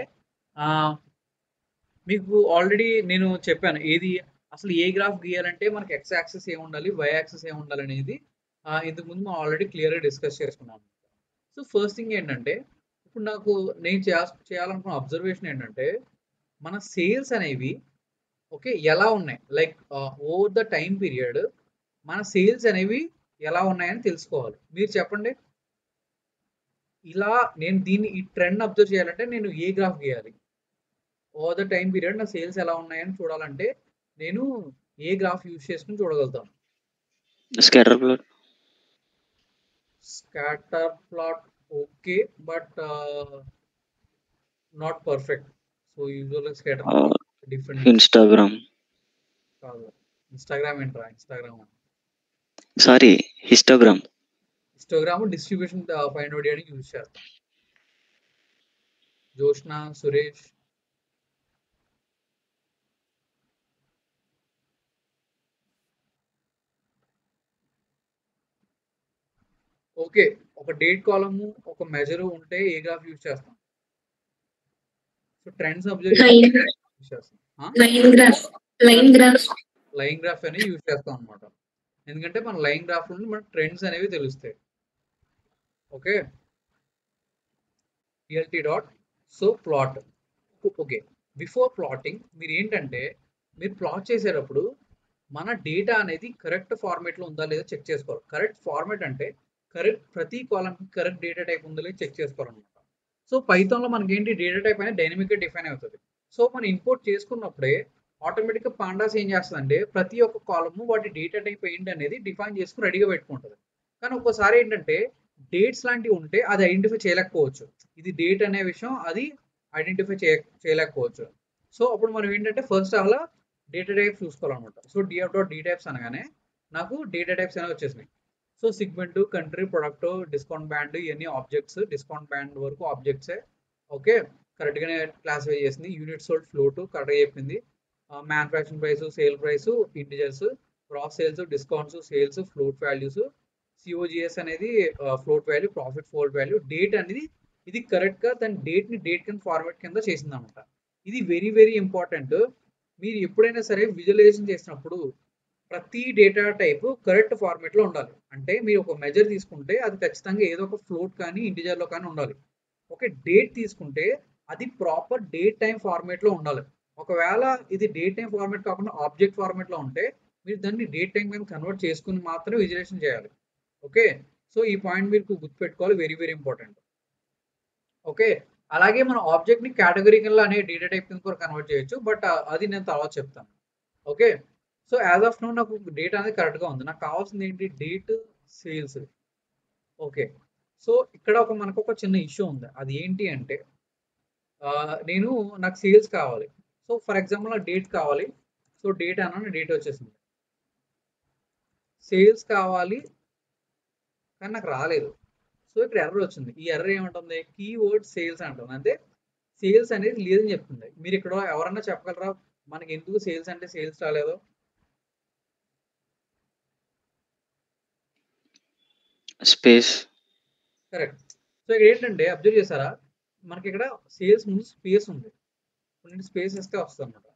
మీకు ఆల్రెడీ నేను చెప్పాను ఏది అసలు ఏ గ్రాఫ్ గీయాలంటే మనకి ఎక్స్ యాక్సెస్ ఏమి ఉండాలి, వై యాక్సెస్ ఏమి ఉండాలి అనేది ఇంతకు ముందు మనం ఆల్రెడీ క్లియర్గా డిస్కస్ చేసుకున్నాం. సో ఫస్ట్ థింగ్ ఏంటంటే ఇప్పుడు నాకు నేను చేయాలనుకున్న అబ్జర్వేషన్ ఏంటంటే మన సేల్స్ అనేవి ఓకే ఎలా ఉన్నాయి, like over the time period మన సేల్స్ అనేవి ఎలా ఉన్నాయని తెలుసుకోవాలి. మీరు చెప్పండి, ఇలా నేను దీన్ని ఈ ట్రెండ్ అబ్జర్వ్ చేయాలంటే నేను ఏ గ్రాఫ్ గీయాలి? ఓవర్ ద టైం పీరియడ్ నా సేల్స్ ఎలా ఉన్నాయని చూడాలంటే నేను ఏ గ్రాఫ్ యూజ్ చేసుకుని చూడగలుగుతాను? Scatter plot. Scatter plot okay, but not perfect. So యూజువల్గా స్కాటర్ ప్లాట్ డిఫరెంట్. ఇన్స్టాగ్రామ్ కాదు, ఇన్స్టాగ్రామ్ ఏంట్రా? Instagram sorry histogram. Histogram distribution find out చేయడానికి యూజ్ చేస్తాం. జోష్న, సురేష్. ఓకే, ఒక డేట్ కాలము ఒక మెజర్ ఉంటే ఏ గ్రాఫ్ యూజ్ చేస్తాం? సో ట్రెండ్స్ అబ్జర్వ్ యూజ్ చేస్తాం. లైన్ గ్రాఫ్ లైన్ గ్రాఫ్ అనేది యూజ్ చేస్తాం అనమాట. ఎందుకంటే మన లైన్ గ్రాఫ్ నుండి మన ట్రెండ్స్ అనేవి తెలుస్తాయి. Okay, PLT dot. So plot. Okay, before plotting మీరు ఏంటంటే మీరు ప్లాట్ చేసేటప్పుడు మన డేటా అనేది కరెక్ట్ ఫార్మేట్లో ఉందా లేదా చెక్ చేసుకోవాలి. కరెక్ట్ ఫార్మేట్ అంటే కరెక్ట్ ప్రతి కాలంకి కరెక్ట్ డేటా టైప్ ఉందా లేదా చెక్ చేసుకోవాలన్నమాట. సో పైథాన్లో మనకి ఏంటి డేటా టైప్ అనేది డైనమిక్గా డిఫైన్ అవుతుంది. సో మనం ఇంపోర్ట్ చేసుకున్నప్పుడే ఆటోమేటిక్గా పాండాస్ ఏం చేస్తుందంటే ప్రతి ఒక్క కాలము వాటి డేటా టైప్ ఏంటి అనేది డిఫైన్ చేసుకుని రెడీగా పెట్టుకుంటుంది. కానీ ఒక్కోసారి ఏంటంటే డేట్స్ లాంటివి ఉంటే అది ఐడెంటిఫై చేయలేకపోవచ్చు. ఇది డేట్ అనే విషయం అది ఐడెంటిఫై చేయలేకపోవచ్చు. సో అప్పుడు మనం ఏంటంటే ఫస్ట్ అలా డేటా టైప్స్ చూసుకోవాలన్నమాట. So DF dot dtypes అనగానే నాకు డేటా టైప్స్ అనేవి వచ్చేసినాయి. So segment, country, product, discount band ఇవన్నీ ఆబ్జెక్ట్స్. డిస్కౌంట్ బ్యాండ్ వరకు ఆబ్జెక్ట్సే. ఓకే, కరెక్ట్గానే క్లాసిఫై చేసింది. యూనిట్ సోల్డ్, ఫ్లోట్ కరెక్ట్గా చెప్పింది. Manufacturing price, sale price, integers, gross sales, discounts, sales, float values, COGS అనేది float value, profit float value, date అనేది ఇది కరెక్ట్గా దాని డేట్ని డేట్ కింద ఫార్మాట్ కింద చేసింది అనమాట. ఇది వెరీ వెరీ ఇంపార్టెంట్. మీరు ఎప్పుడైనా సరే విజువలైజేషన్ చేసినప్పుడు ప్రతి డేటా టైప్ కరెక్ట్ ఫార్మేట్లో ఉండాలి. అంటే మీరు ఒక మెజర్ తీసుకుంటే అది ఖచ్చితంగా ఏదో ఒక ఫ్లోట్ కానీ ఇంటిజర్లో కానీ ఉండాలి. ఓకే, డేట్ తీసుకుంటే అది ప్రాపర్ డేట్ టైం ఫార్మేట్లో ఉండాలి. ఒకవేళ ఇది డేట్ టైం ఫార్మేట్ కాకుండా ఆబ్జెక్ట్ ఫార్మేట్లో ఉంటే మీరు దాన్ని డేట్ టైం మీద కన్వర్ట్ చేసుకుని మాత్రమే విజువలైజేషన్ చేయాలి. ఓకే, సో ఈ పాయింట్ మీరు గుర్తుపెట్టుకోవాలి, వెరీ వెరీ ఇంపార్టెంట్. ఓకే, అలాగే మనం ఆబ్జెక్ట్ని కేటగిరికల్ అనే డేటా టైప్ కింద కూడా కన్వర్ట్ చేయొచ్చు, బట్ అది నేను తర్వాత చెప్తాను. Okay, so as of now నాకు డేట్ అనేది కరెక్ట్గా ఉంది. నాకు కావాల్సింది ఏంటి? Date, sales. ఓకే, సో ఇక్కడ మనకు ఒక చిన్న ఇష్యూ ఉంది. అది ఏంటి అంటే నాకు సేల్స్ కావాలి. సో ఫర్ ఎగ్జాంపుల్ నాకు డేట్ కావాలి. సో డేట్ అన్న డేట్ వచ్చేసింది. సేల్స్ కావాలి కానీ నాకు రాలేదు. సో ఇక్కడ ఎర్రర్ వచ్చింది. ఈ ఎర్రర్ ఏమంటుంది? కీవర్డ్ సేల్స్ అంటుంది. అంటే సేల్స్ అనేది లేదని చెప్తుంది. మీరు ఇక్కడ ఎవరన్నా చెప్పగలరా మనకి ఎందుకు సేల్స్ అంటే సేల్స్ రాలేదు? స్పేస్. కరెక్ట్. సో ఇక్కడ ఏంటంటే అబ్జర్వ్ చేశారా, మనకి ఇక్కడ సేల్స్ ముందు స్పేస్ ఉంది. నేను స్పేస్ ఇస్తే వస్తుంది అనమాట.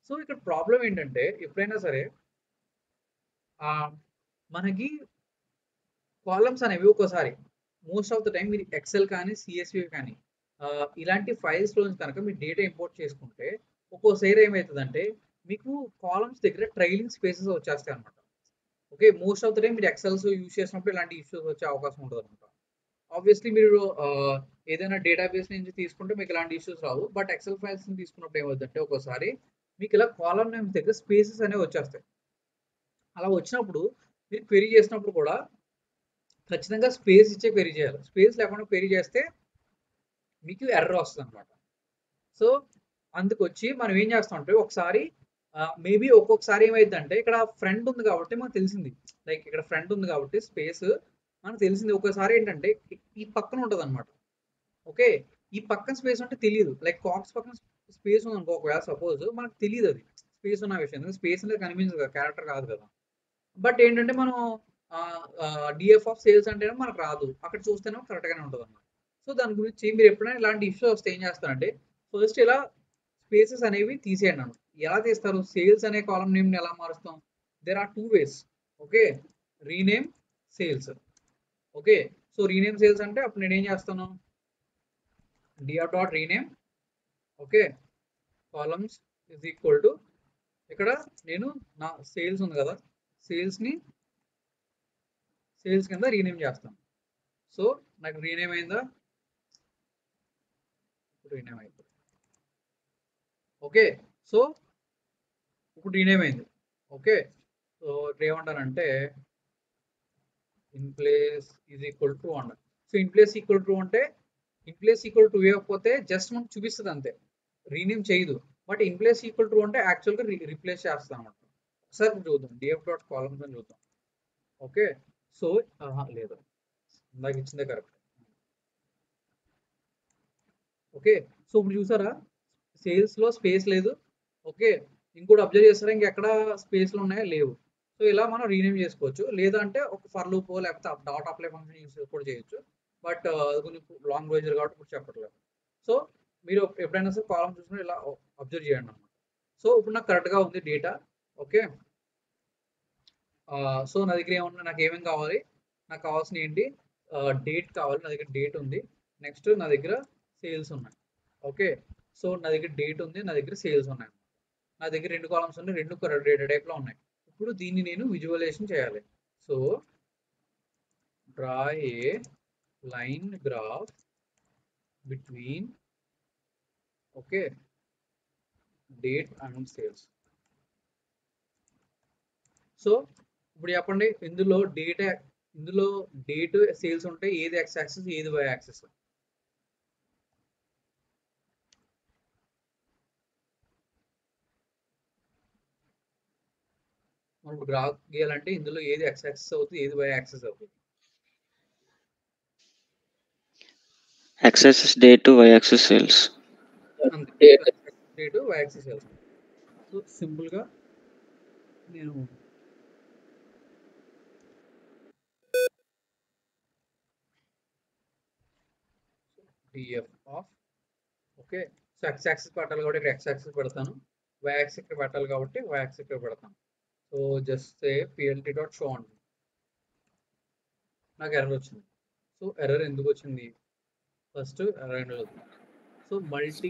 సో ఇక్కడ ప్రాబ్లం ఏంటంటే ఎప్పుడైనా సరే మనకి కాలమ్స్ అనేవి ఒక్కోసారి మోస్ట్ ఆఫ్ ద టైం మీరు ఎక్సెల్ కానీ సిఎస్వి కానీ ఇలాంటి ఫైల్స్లో కనుక మీరు డేటా ఇంపోర్ట్ చేసుకుంటే ఒక్కోసారి ఏమవుతుందంటే మీకు కాలమ్స్ దగ్గర ట్రైలింగ్ స్పేసెస్ వచ్చేస్తాయి అనమాట. Okay, most of the time మీరు ఎక్సెల్స్ యూజ్ చేసినప్పుడు ఇలాంటి ఇష్యూస్ వచ్చే అవకాశం ఉంటుంది అనమాట. ఆబ్వియస్లీ మీరు ఏదైనా డేటాబేస్ నుంచి తీసుకుంటే మీకు ఇలాంటి issues Rao. But XL files తీసుకున్నప్పుడు ఏమవుతుందంటే ఒక్కోసారి మీకు ఇలా కాలమ్ నేమ్స్ దగ్గర స్పేసెస్ అనేవి వచ్చేస్తాయి. అలా వచ్చినప్పుడు మీరు క్వెరీ చేసినప్పుడు కూడా ఖచ్చితంగా స్పేస్ ఇచ్చే క్వెరీ చేయాలి. స్పేస్ లేకుండా క్వెరీ చేస్తే మీకు ఎర్రర్ వస్తుంది అనమాట. సో అందుకొచ్చి మనం ఏం చేస్తామంటే ఒకసారి మేబీ ఒక్కొక్కసారి ఏమైందంటే ఇక్కడ ఫ్రంట్ ఉంది కాబట్టి మనకు తెలిసింది, లైక్ ఇక్కడ ఫ్రంట్ ఉంది కాబట్టి స్పేస్ మనకు తెలిసింది. ఒక్కసారి ఏంటంటే ఈ పక్కన ఉంటుంది అనమాట. ఓకే, ఈ పక్కన స్పేస్ ఉంటే తెలియదు. లైక్ కాక్స్ పక్కన స్పేస్ ఉంది అనుకో, ఒకవేళ సపోజ్ మనకు తెలియదు అది స్పేస్ ఉన్న విషయం. స్పేస్ అనేది కనిపించదు కదా, క్యారెక్టర్ కాదు కదా. బట్ ఏంటంటే మనం డిఎఫ్ ఆఫ్ సేల్స్ అంటే మనకు రాదు, అక్కడ చూస్తేనే కరెక్ట్గానే ఉంటుంది అన్నమాట. సో దాని గురించి మీరు ఎప్పుడైనా ఇలాంటి ఇష్యూ వస్తే ఏం చేస్తారంటే ఫస్ట్ ఇలా స్పేసెస్ అనేవి తీసేయండి అన్నమాట. ఎలా తీస్తారు? సేల్స్ అనే కాలం నేమ్ని ఎలా మారుస్తాం? There are 2 ways. Okay, rename sales. Okay, so rename sales అంటే అప్పుడు నేను ఏం చేస్తాను? DF dot rename. Okay, columns is equal to ఇక్కడ నేను నా సేల్స్ ఉంది కదా, సేల్స్ కింద రీనేమ్ చేస్తాను. సో నాకు రీనేమ్ అయిందా? రీనేమ్ అయిపోయింది. ఓకే, సో ఇప్పుడు రీనేమ్ అయింది. ఓకే, సో ఇప్పుడు ఏమంటారంటే in place is equal to అన్నారు. So in place equal to అంటే ఇన్ ప్లేస్ ఈక్వల్ టు ఇవ్వకపోతే జస్ట్ మనకు చూపిస్తుంది అంతే, రీనేమ్ చేయదు. But in place equal to అంటే యాక్చువల్గా రీప్లేస్ చేస్తాం అనమాట. ఒకసారి చూద్దాం, డిఎఫ్ డాట్ కాలమ్స్ అని చూద్దాం. ఓకే, సో లేదు ఇందాక ఇచ్చిందే కరెక్ట్. ఓకే. సో ఇప్పుడు చూసారా సేల్స్‌లో స్పేస్ లేదు. ఓకే. ఇంకోటి అబ్జర్వ్ చేస్తారా ఇంకెక్కడ స్పేస్‌లు ఉన్నాయా? లేవు. సో ఇలా మనం రీనేమ్ చేసుకోవచ్చు. లేదంటే ఒక ఫర్ లూపో లేకపోతే డాట్ అప్లై ఫంక్షన్ యూజ్ కూడా చేయొచ్చు. బట్ అది కొంచెం లాంగ్ ప్రొసీజర్ కాబట్టి ఇప్పుడు చెప్పట్లేదు. సో మీరు ఎప్పుడైనా సరే కాలమ్ చూసినప్పుడు ఇలా అబ్జర్వ్ చేయండి అన్నమాట. సో ఇప్పుడు నాకు కరెక్ట్‌గా ఉంది డేటా. ఓకే. సో నా దగ్గర ఏమన్నా నాకు ఏమేమి కావాలి? నాకు కావాల్సినవి ఏంటి? డేట్ కావాలి. నా దగ్గర డేట్ ఉంది. నెక్స్ట్ నా దగ్గర సేల్స్ ఉన్నాయి. ఓకే. సో నా దగ్గర డేట్ ఉంది. నా దగ్గర సేల్స్ ఉన్నాయి. నా దగ్గర 2 కాలమ్స్ ఉన్నాయి. 2 డేటా టైప్‌లో ఉన్నాయి. ఇప్పుడు దీన్ని నేను విజువలైజేషన్ చేయాలి. So draw A line graph between okay date and sales. So ఇప్పుడు చెప్పండి ఇందులో డేట్ సేల్స్ ఉంటాయి. ఏది ఎక్స్ యాక్సిస్ ఏది వై యాక్సిస్? మనం ఇప్పుడు గ్రాఫ్ గీయాలంటే ఇందులో ఏది ఎక్స్ యాక్సిస్ అవుతుంది ఏది వై యాక్సిస్ అవుతుంది? X axis date to Y axis sales. అంతే date Y axis sales. So simple గా నేను DF of okay. So X axis పెట్టాలి కాబట్టి ఇక్కడ ఎక్స్ యాక్సిస్ పెడతాను. వై యాక్సిస్ ఇక్కడ పెట్టాలి కాబట్టి వై యాక్సిస్ ఇక్కడ పెడతాను. So just say PLT dot show అండి. నాకు ఎర్రర్ వచ్చింది. సో ఎర్రర్ ఎందుకు వచ్చింది? First error so multi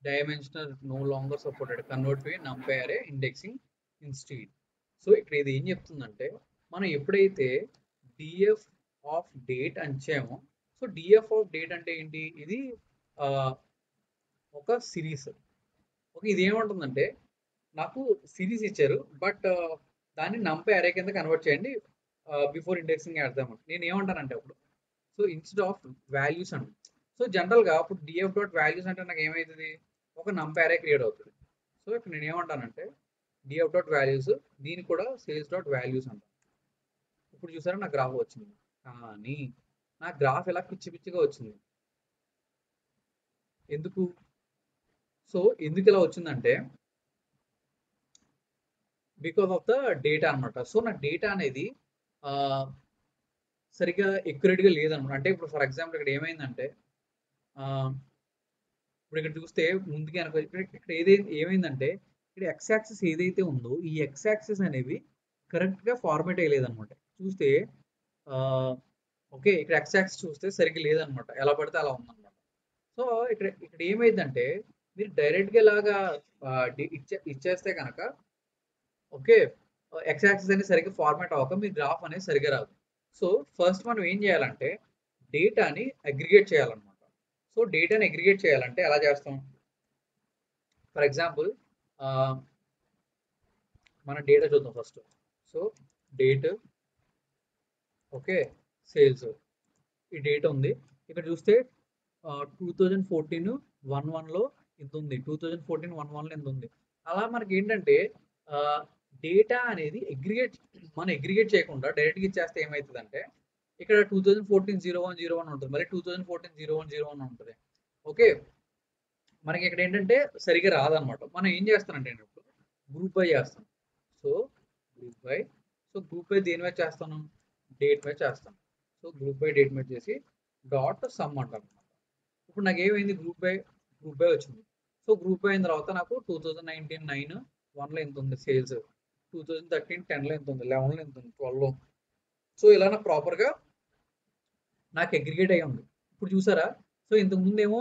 dimensional no longer supported convert to numpy array indexing instead. So ఇక్కడ ఇది ఏం చెప్తుందంటే మనం ఎప్పుడైతే డిఎఫ్ ఆఫ్ డేట్ అంచామో సో డిఎఫ్ ఆఫ్ డేట్ అంటే ఏంటి? ఇది ఒక సిరీస్. ఓకే. ఇది ఏమంటుందంటే నాకు సిరీస్ ఇచ్చారు బట్ దాన్ని numpy array కింద కన్వర్ట్ చేయండి బిఫోర్ ఇండెక్సింగ్ చేద్దామని. నేను ఏమంటానంటే అప్పుడు సో ఇన్స్టెడ్ ఆఫ్ వాల్యూస్ అండి. సో జనరల్గా ఇప్పుడు డిఎఫ్ డాట్ వాల్యూస్ అంటే నాకు ఏమవుతుంది? ఒక numpy array క్రియేట్ అవుతుంది. సో ఇక్కడ నేను ఏమంటానంటే డిఎఫ్ డాట్ వాల్యూస్ దీన్ని కూడా సేల్స్ డాట్ వాల్యూస్ అంటాను. ఇప్పుడు చూసారా నా గ్రాఫ్ వచ్చింది. కానీ నా గ్రాఫ్ ఇలా పిచ్చి పిచ్చిగా వచ్చింది. ఎందుకు? సో ఎందుకు ఇలా వచ్చిందంటే బికాస్ ఆఫ్ ద డేటా అనమాట. సో నా డేటా అనేది సరిగ్గా ఎక్యురేట్గా లేదనమాట. అంటే ఇప్పుడు ఫర్ ఎగ్జాంపుల్ ఇక్కడ ఏమైందంటే ఇప్పుడు ఇక్కడ చూస్తే ముందుకి ఇక్కడ ఏమైందంటే ఇక్కడ ఎక్స్ యాక్సిస్ ఏదైతే ఉందో ఈ ఎక్స్ యాక్సిస్ అనేవి కరెక్ట్గా ఫార్మేట్ అయ్యలేదన్నమాట. చూస్తే ఓకే ఇక్కడ ఎక్స్ యాక్సిస్ చూస్తే సరిగ్గా లేదనమాట. ఎలా పడితే అలా ఉందన్నమాట. సో ఇక్కడ ఇక్కడ ఏమైందంటే మీరు డైరెక్ట్గా ఇలాగా ఇచ్చేస్తే కనుక ఓకే ఎక్స్ యాక్సిస్ అనేది సరిగ్గా ఫార్మాట్ అవ్వక మీ గ్రాఫ్ అనేది సరిగ్గా రాదు. సో ఫస్ట్ మనం ఏం చేయాలంటే డేటాని అగ్రిగేట్ చేయాలన్నమాట. సో డేటాని అగ్రిగేట్ చేయాలంటే ఎలా చేస్తాం? ఫర్ ఎగ్జాంపుల్ మన డేటా చూద్దాం first. So date okay sales ఈ డేట్ ఉంది. ఇక్కడ చూస్తే 2014 11లో ఇంత ఉంది. 2014 11లో ఇంత ఉంది. అలా మనకి ఏంటంటే డేటా అనేది మనం అగ్రిగేట్ చేయకుండా డైరెక్ట్గా ఇచ్చేస్తే ఏమవుతుందంటే ఇక్కడ 2014 0101 ఉంటుంది. మళ్ళీ 2014 0101 ఉంటుంది. ఓకే మనకి ఇక్కడ ఏంటంటే సరిగా రాదనమాట. మనం ఏం చేస్తానంటే నేను ఇప్పుడు గ్రూప్ బై చేస్తాను. సో గ్రూప్ బై దేని మీద చేస్తాను? డేట్ మీద చేస్తాను. సో గ్రూప్ బై డేట్ మీద చేసి డాట్ సమ్ అంటాను. ఇప్పుడు నాకు ఏమైంది? గ్రూప్ బై వచ్చింది. సో గ్రూప్ బై అయిన తర్వాత నాకు 2019 9 1లో ఎంత ఉంది సేల్స్, 2013 10లో ఎంత ఉంది, 11లో ఎంత ఉంది, 12లో. సో ఇలా నాకు ప్రాపర్గా నాకు అగ్రిగేట్ అయ్యి ఉంది. ఇప్పుడు చూసారా? సో ఇంతకు ముందేమో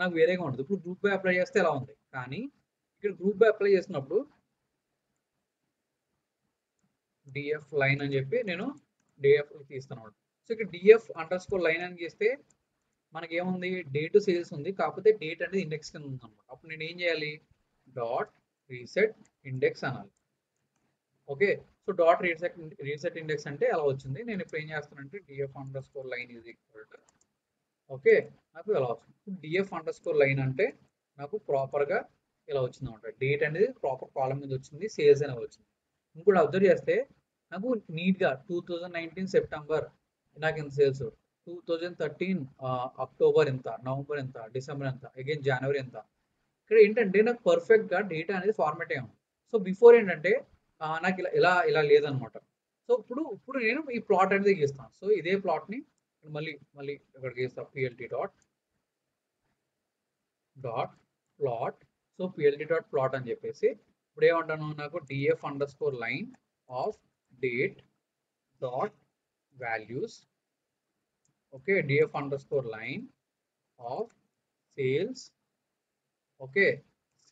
నాకు వేరేగా ఉంటుంది. ఇప్పుడు గ్రూప్ బై అప్లై చేస్తే ఎలా ఉంది. కానీ ఇక్కడ గ్రూప్ బై అప్లై చేసినప్పుడు డిఎఫ్ లైన్ అని చెప్పి నేను డిఎఫ్ తీస్తాను. సో ఇక్కడ డిఎఫ్ అండర్ స్కోర్ లైన్ అని చేస్తే మనకి ఏముంది? డేట్ సేల్స్ ఉంది. కాకపోతే డేట్ అనేది ఇండెక్స్ కింద ఉంది అనమాట. అప్పుడు నేను ఏం చేయాలి? డాట్ రీసెట్ ఇండెక్స్ అనాలి. Okay so dot reset index అంటే అలా వచ్చింది. నేను ఇప్పుడు ఏం చేస్తానంటే DF under score line is equal to okay నాకు ఇలా వస్తుంది. డిఎఫ్ అండర్ స్కోర్ లైన్ అంటే నాకు ప్రాపర్గా ఇలా వచ్చింది అనమాట. డేట్ అనేది ప్రాపర్ కాలం మీద వచ్చింది, సేల్స్ అనేది వచ్చింది. ఇంకోటి అబ్జర్వ్ చేస్తే నాకు నీట్గా 2019 సెప్టెంబర్ నాకు ఇంత సేల్స్, 2013 అక్టోబర్ ఎంత, నవంబర్ ఎంత, డిసెంబర్ ఎంత, అగైన్ జనవరి ఎంత. ఇక్కడ ఏంటంటే నాకు పర్ఫెక్ట్‌గా డేటా అనేది ఫార్మాట్ అయ్యాం. సో బిఫోర్ ఏంటంటే నాకు ఇలా లేదనమాట. సో ఇప్పుడు నేను ఈ ప్లాట్ అనేది గీస్తాను. సో ఇదే ప్లాట్‌ని మళ్ళీ ఇక్కడ గీస్తా plt dot plot. So plt dot plot అని చెప్పేసి ఇప్పుడు ఏమంటాను, నాకు df_line of date dot values. Okay, df_line of sales. Okay,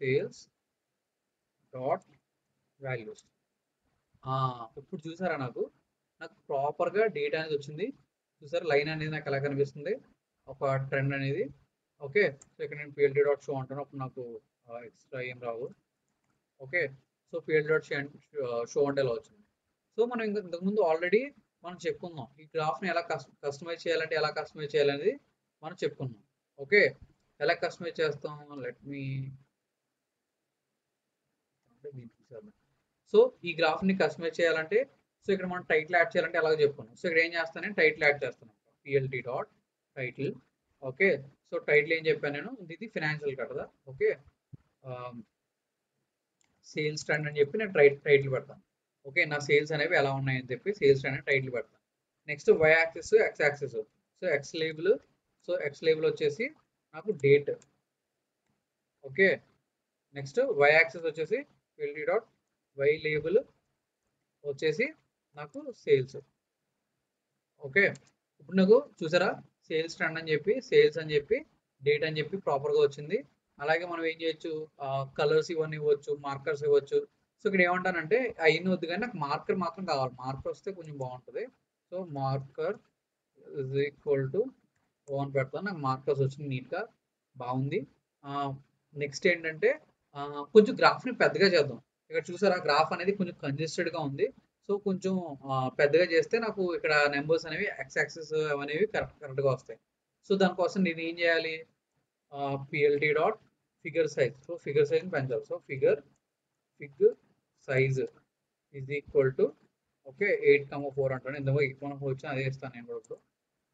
sales dot values. ఇప్పుడు చూసారా నాకు ప్రాపర్గా డేటా అనేది వచ్చింది. చూసారా లైన్ అనేది నాకు ఎలా కనిపిస్తుంది, ఒక ట్రెండ్ అనేది. ఓకే, సో ఇక్కడ నేను plt డాట్ షో అంటాను, అప్పుడు నాకు ఎక్స్ట్రా ఏం రావు. Okay, so plt dot show అంటే ఎలా వచ్చింది. సో మనం ఇంతకుముందు ఆల్రెడీ మనం చెప్పుకుందాం ఈ గ్రాఫ్ని ఎలా కస్టమైజ్ చేయాలంటే ఎలా కస్టమైజ్ చేయాలనేది మనం చెప్పుకున్నాం. ఓకే, ఎలా కస్టమైజ్ చేస్తాం, లెట్ మీ సో ఈ గ్రాఫ్ని కస్టమైజ్ చేయాలంటే, సో ఇక్కడ మనం టైటిల్ యాడ్ చేయాలంటే అలాగే చెప్పుకున్నాం. సో ఇక్కడ ఏం చేస్తాను, టైటిల్ యాడ్ చేస్తాను, plt dot title. Okay, so title ఏం చెప్పాను నేను, ఇది ఫినాన్షియల్ కదా. ఓకే, సేల్స్ ట్రెండ్ అని చెప్పి నేను టైటిల్ పెడతాను. ఓకే, నా సేల్స్ అనేవి ఎలా ఉన్నాయని చెప్పి సేల్స్ ట్రెండ్ అని టైటిల్ పెడతాను. Next Y axis, X axis. So X label వచ్చేసి నాకు date. Okay, next Y axis వచ్చేసి plt డాట్ వై లేబుల్ వచ్చేసి నాకు సేల్స్. ఓకే, ఇప్పుడు నాకు చూసారా సేల్స్ ట్రెండ్ అని చెప్పి, సేల్స్ అని చెప్పి, డేట్ అని చెప్పి ప్రాపర్గా వచ్చింది. అలాగే మనం ఏం చేయొచ్చు, కలర్స్ ఇవన్నీ ఇవ్వచ్చు, మార్కర్స్ ఇవ్వచ్చు. సో ఇక్కడ ఏమంటానంటే అవన్నీ వద్దు కానీ నాకు మార్కర్ మాత్రం కావాలి. మార్కర్ వస్తే కొంచెం బాగుంటుంది. So marker is equal to 1 పెడతాను. నాకు మార్కర్స్ వచ్చింది, నీట్గా బాగుంది. నెక్స్ట్ ఏంటంటే కొంచెం గ్రాఫ్ని పెద్దగా చేద్దాం. ఇక్కడ చూసారా గ్రాఫ్ అనేది కొంచెం కంజెస్టెడ్గా ఉంది. సో కొంచెం పెద్దగా చేస్తే నాకు ఇక్కడ నెంబర్స్ అనేవి ఎక్స్ యాక్సిస్ అనేవి కరెక్ట్గా వస్తాయి. సో దానికోసం నేను ఏం చేయాలి, plt dot figure size. So figure సైజ్ని పెంచాలి. So fig size is equal to okay 8,4 అంటాను. ఎందుకు మనకు వచ్చిన అదే ఇస్తాను నేను కూడా.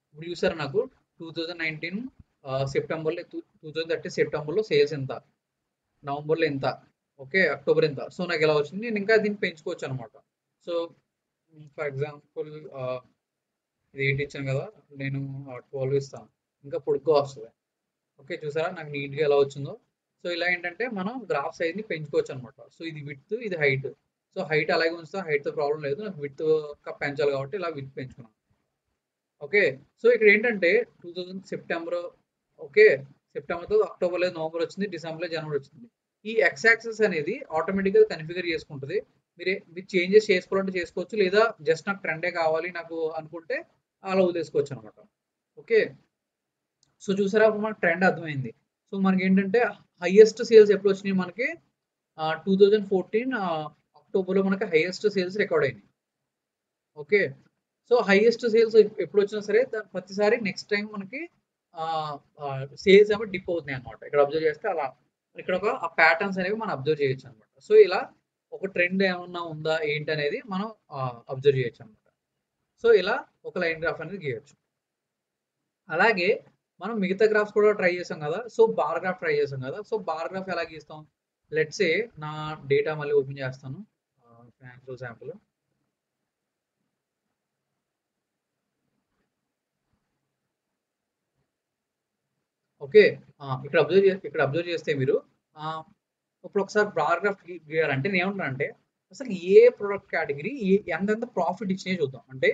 ఇప్పుడు చూసారా నాకు 2019 సెప్టెంబర్లో 2030 సెప్టెంబర్లో సేల్స్ ఎంత, నవంబర్లో ఎంత, ఓకే అక్టోబర్ ఎంత. సో నాకు ఎలా వచ్చింది, నేను ఇంకా దీన్ని పెంచుకోవచ్చు అనమాట. సో ఫర్ ఎగ్జాంపుల్ ఇది 8 ఇచ్చాను కదా, నేను 12 ఇస్తాను, ఇంకా పొడుగ్గా వస్తుంది. ఓకే చూసారా నాకు నీట్గా ఎలా వచ్చిందో. సో ఇలా ఏంటంటే మనం గ్రాఫ్ సైజ్ని పెంచుకోవచ్చు అనమాట. సో ఇది విడ్త్, ఇది హైట్. సో హైట్ అలాగే ఉంచుతా, హైట్తో ప్రాబ్లం లేదు, నాకు విడ్త్ పెంచాలి కాబట్టి ఇలా విడ్త్ పెంచుకున్నాను. ఓకే, సో ఇక్కడ ఏంటంటే 2000 సెప్టెంబర్, ఓకే సెప్టెంబర్తో అక్టోబర్ లేదు, నవంబర్ వచ్చింది, డిసెంబర్లో జనవరి వచ్చింది. ఈ ఎక్స్ యాక్సిస్ అనేది ఆటోమేటిక్గా కన్ఫిగర్ చేసుకుంటుంది. మీరు చేంజెస్ చేసుకోవాలంటే చేసుకోవచ్చు, లేదా జస్ట్ నాకు ట్రెండే కావాలి నాకు అనుకుంటే అలా వదిలేసుకోవచ్చు అనమాట. ఓకే, సో చూసారా అప్పుడు మనకు ట్రెండ్ అర్థమైంది. సో మనకి ఏంటంటే హైయెస్ట్ సేల్స్ ఎప్పుడు వచ్చినాయి మనకి 2014 అక్టోబర్లో మనకి హైయెస్ట్ సేల్స్ రికార్డ్ అయినాయి. ఓకే, సో హైయెస్ట్ సేల్స్ ఎప్పుడు వచ్చినా సరే ప్రతిసారి నెక్స్ట్ టైం మనకి సేల్స్ ఏమో డిప్ అవుతున్నాయి అనమాట. ఇక్కడ అబ్జర్వ్ చేస్తే అలా ఇక్కడ ఒక ప్యాటర్న్స్ అనేవి మనం అబ్జర్వ్ చేయొచ్చు అనమాట. సో ఇలా ఒక ట్రెండ్ ఏమన్నా ఉందా ఏంటి అనేది మనం అబ్జర్వ్ చేయొచ్చు అనమాట. సో ఇలా ఒక లైన్ గ్రాఫ్ అనేది గీయొచ్చు. అలాగే మనం మిగతా గ్రాఫ్స్ కూడా ట్రై చేసాం కదా. సో బార్ గ్రాఫ్ ట్రై చేసాం కదా. సో బార్ గ్రాఫ్ ఎలా గీస్తాం, లెట్స్ సే నా డేటా మళ్ళీ ఓపెన్ చేస్తాను, ఫైనాన్షియల్ శాంపుల్. ఓకే, ఇక్కడ అబ్జర్వ్ చేస్తే మీరు ఇప్పుడు ఒకసారి బార్ గ్రాఫ్ గీయాలంటే నేను ఏమంటానంటే అసలు ఏ ప్రొడక్ట్ కేటగిరీ ఎంతెంత ప్రాఫిట్ ఇచ్చినాయో చూద్దాం. అంటే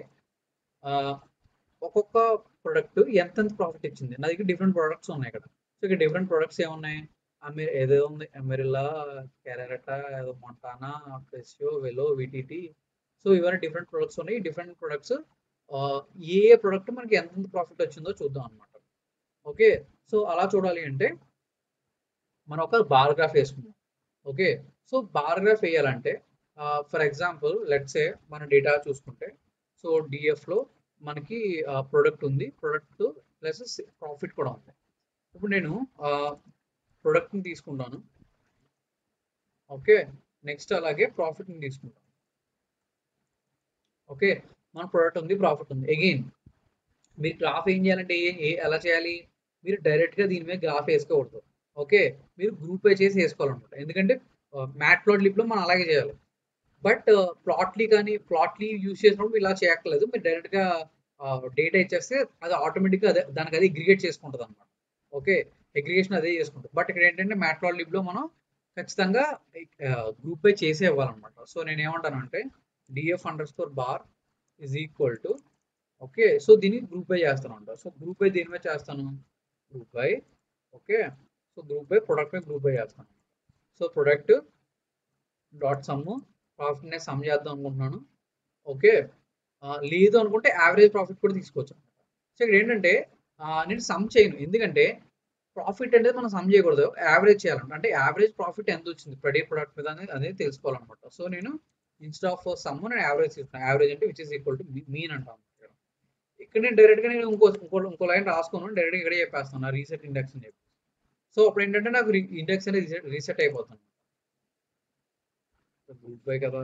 ఒక్కొక్క ప్రొడక్ట్ ఎంతెంత ప్రాఫిట్ ఇచ్చింది. నా దగ్గర డిఫరెంట్ ప్రొడక్ట్స్ ఉన్నాయి ఇక్కడ. సో ఇక్కడ డిఫరెంట్ ప్రొడక్ట్స్ ఏమున్నాయి, ఏదో ఉంది అమెరిలా, కెరారటా, ఏదో మొంటానా, ప్రెసియో, వెలో, విటిటి. సో ఇవన్నీ డిఫరెంట్ ప్రొడక్ట్స్ ఉన్నాయి. డిఫరెంట్ ప్రొడక్ట్స్ ఏ ప్రొడక్ట్ మనకి ఎంత ప్రాఫిట్ వచ్చిందో చూద్దాం అనమాట. ఓకే, సో అలా చూడాలి అంటే మనం ఒక బార్ గ్రాఫ్ వేసుకుందాం. ఓకే, సో బార్ గ్రాఫ్ వేయాలంటే ఫర్ ఎగ్జాంపుల్ లెట్స్ సే మన డేటా చూసుకుంటే, సో డిఎఫ్లో మనకి ప్రొడక్ట్ ఉంది, ప్రొడక్ట్ ప్లస్ ప్రాఫిట్ కూడా ఉంది. ఇప్పుడు నేను ప్రొడక్ట్ని తీసుకుంటాను. ఓకే, నెక్స్ట్ అలాగే ప్రాఫిట్ని తీసుకుంటాను. ఓకే, మన ప్రొడక్ట్ ఉంది, ప్రాఫిట్ ఉంది. అగైన్ మీరు గ్రాఫ్ ఏం చేయాలంటే ఎలా చేయాలి? మీరు డైరెక్ట్‌గా దీని మీద గ్రాఫ్ ఏసుకోకూడదు. ఓకే. మీరు గ్రూప్ బై చేసి ఏసుకోవాలన్నమాట. ఎందుకంటే మ్యాట్‌ప్లాట్‌లిబ్‌లో మనం అలాగే చేయాలి. బట్ ప్లాట్‌లీ యూజ్ చేసినప్పుడు ఇలా చేయక్కర్లేదు. మీరు డైరెక్ట్‌గా డేటా ఇచ్చేస్తే అది ఆటోమేటిక్‌గా దానికి అదే అగ్రిగేట్ చేసుకుంటదన్నమాట. ఓకే. అగ్రిగేషన్ అదే చేసుకుంటది. బట్ ఇక్కడ ఏంటంటే మ్యాట్‌ప్లాట్‌లిబ్‌లో మనం ఖచ్చితంగా గ్రూప్ బై చేసే ఇవ్వాలన్నమాట. సో నేనేమంటానంటే df_bar is equal to okay. So దీన్ని గ్రూప్ బై చేస్తానంట. సో గ్రూప్ బై దేని మీద చేస్తాను? Group by okay. So group by product మీద గ్రూప్ బై చేస్తాను. So product dot sum profit నే సమ్ చేద్దాం అనుకుంటున్నాను. ఓకే. లేదు అనుకుంటే యావరేజ్ ప్రాఫిట్ కూడా తీసుకోవచ్చు. సో ఇక్కడ ఏంటంటే నేను సమ్ చేయను. ఎందుకంటే ప్రాఫిట్ అనేది మనం సమ్ చేయకూడదు. యావరేజ్ చేయాలన్నమాట. అంటే యావరేజ్ ప్రాఫిట్ ఎంత వచ్చింది ప్రతి ప్రొడక్ట్ మీద అనేది తెలుసుకోవాలన్నమాట. సో నేను ఇన్స్టెడ్ ఆఫ్ సమ్ నేను యావరేజ్ తీసుకున్నాను. యావరేజ్ అంటే which is equal to mean అంటాను. ఇక్కడ నేను డైరెక్ట్‌గా నేను ఇంకో లైన్ రాసుకోను. డైరెక్ట్‌గా ఇక్కడే చెప్పేస్తాను. నా రీసెట్ ఇండెక్స్ అని చెప్పి. సో అప్పుడు ఏంటంటే నాకు ఇండెక్స్ అనేది రీసెట్ అయిపోతుంది. గ్రూప్ బై కదా.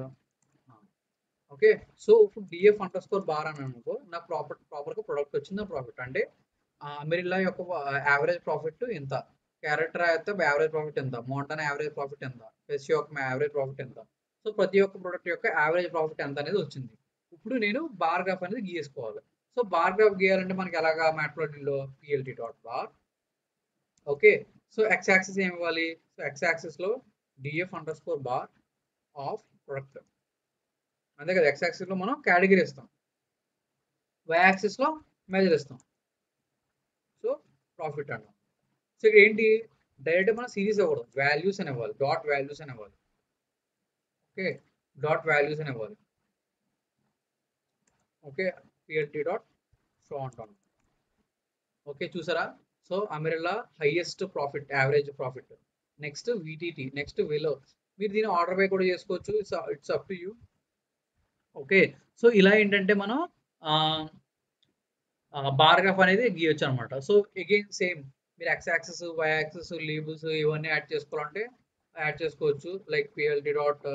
ఓకే. సో ఇప్పుడు df_bar అని అనుకో నాకు ప్రాపర్‌గా ప్రొడక్ట్ వచ్చింది నా ప్రాఫిట్. అంటే అమెరిల్లా యొక్క యావరేజ్ ప్రాఫిట్ ఇంత. క్యారెక్టర్ యొక్క యావరేజ్ ప్రాఫిట్ ఎంత. మోంటానా యావరేజ్ ప్రాఫిట్ ఎంత. పెస్ యొక్క యావరేజ్ ప్రాఫిట్ ఎంత. సో ప్రతి ఒక్క ప్రొడక్ట్ యొక్క యావరేజ్ ప్రాఫిట్ ఎంత అనేది వచ్చింది. ఇప్పుడు నేను బార్ గ్రాఫ్ అనేది గీసుకోవాలి. సో బార్ గ్రాఫ్ గీయాలంటే మనకి ఎలాగా మ్యాట్‌ప్లాట్‌లిబ్‌లో plt.bar okay. So X axis ఏమి ఇవ్వాలి? సో ఎక్స్ యాక్సిస్‌లో df_bar ఆఫ్ ప్రొడక్ట్. అంతే కదా. ఎక్స్ యాక్సిస్‌లో మనం కేటగిరీ ఇస్తాం. వై యాక్సిస్‌లో మెజర్ ఇస్తాం. సో ప్రాఫిట్ అంటాం. సో ఇక్కడ ఏంటి డైరెక్ట్ మనం సిరీస్ ఇవ్వకూడదు. వాల్యూస్ అని ఇవ్వాలి. డాట్ వాల్యూస్ అని ఇవ్వాలి. ఓకే. డాట్ వాల్యూస్ అని ఇవ్వాలి. ఓకే. plt డాట్ షో అంటాం. ఓకే చూసారా? So Amarilla highest profit average profit. Next VTT next Velo మీరు దీన్ని ఆర్డర్ బై కూడా చేసుకోవచ్చు. It's up to you. Okay. So ఇలా ఏంటంటే మనం బార్ గ్రాఫ్ అనేది గీయొచ్చు అనమాట. సో అగైన్ సేమ్ మీరు X axis Y axis labels ఇవన్నీ యాడ్ చేసుకోవాలంటే యాడ్ చేసుకోవచ్చు. Like plt dot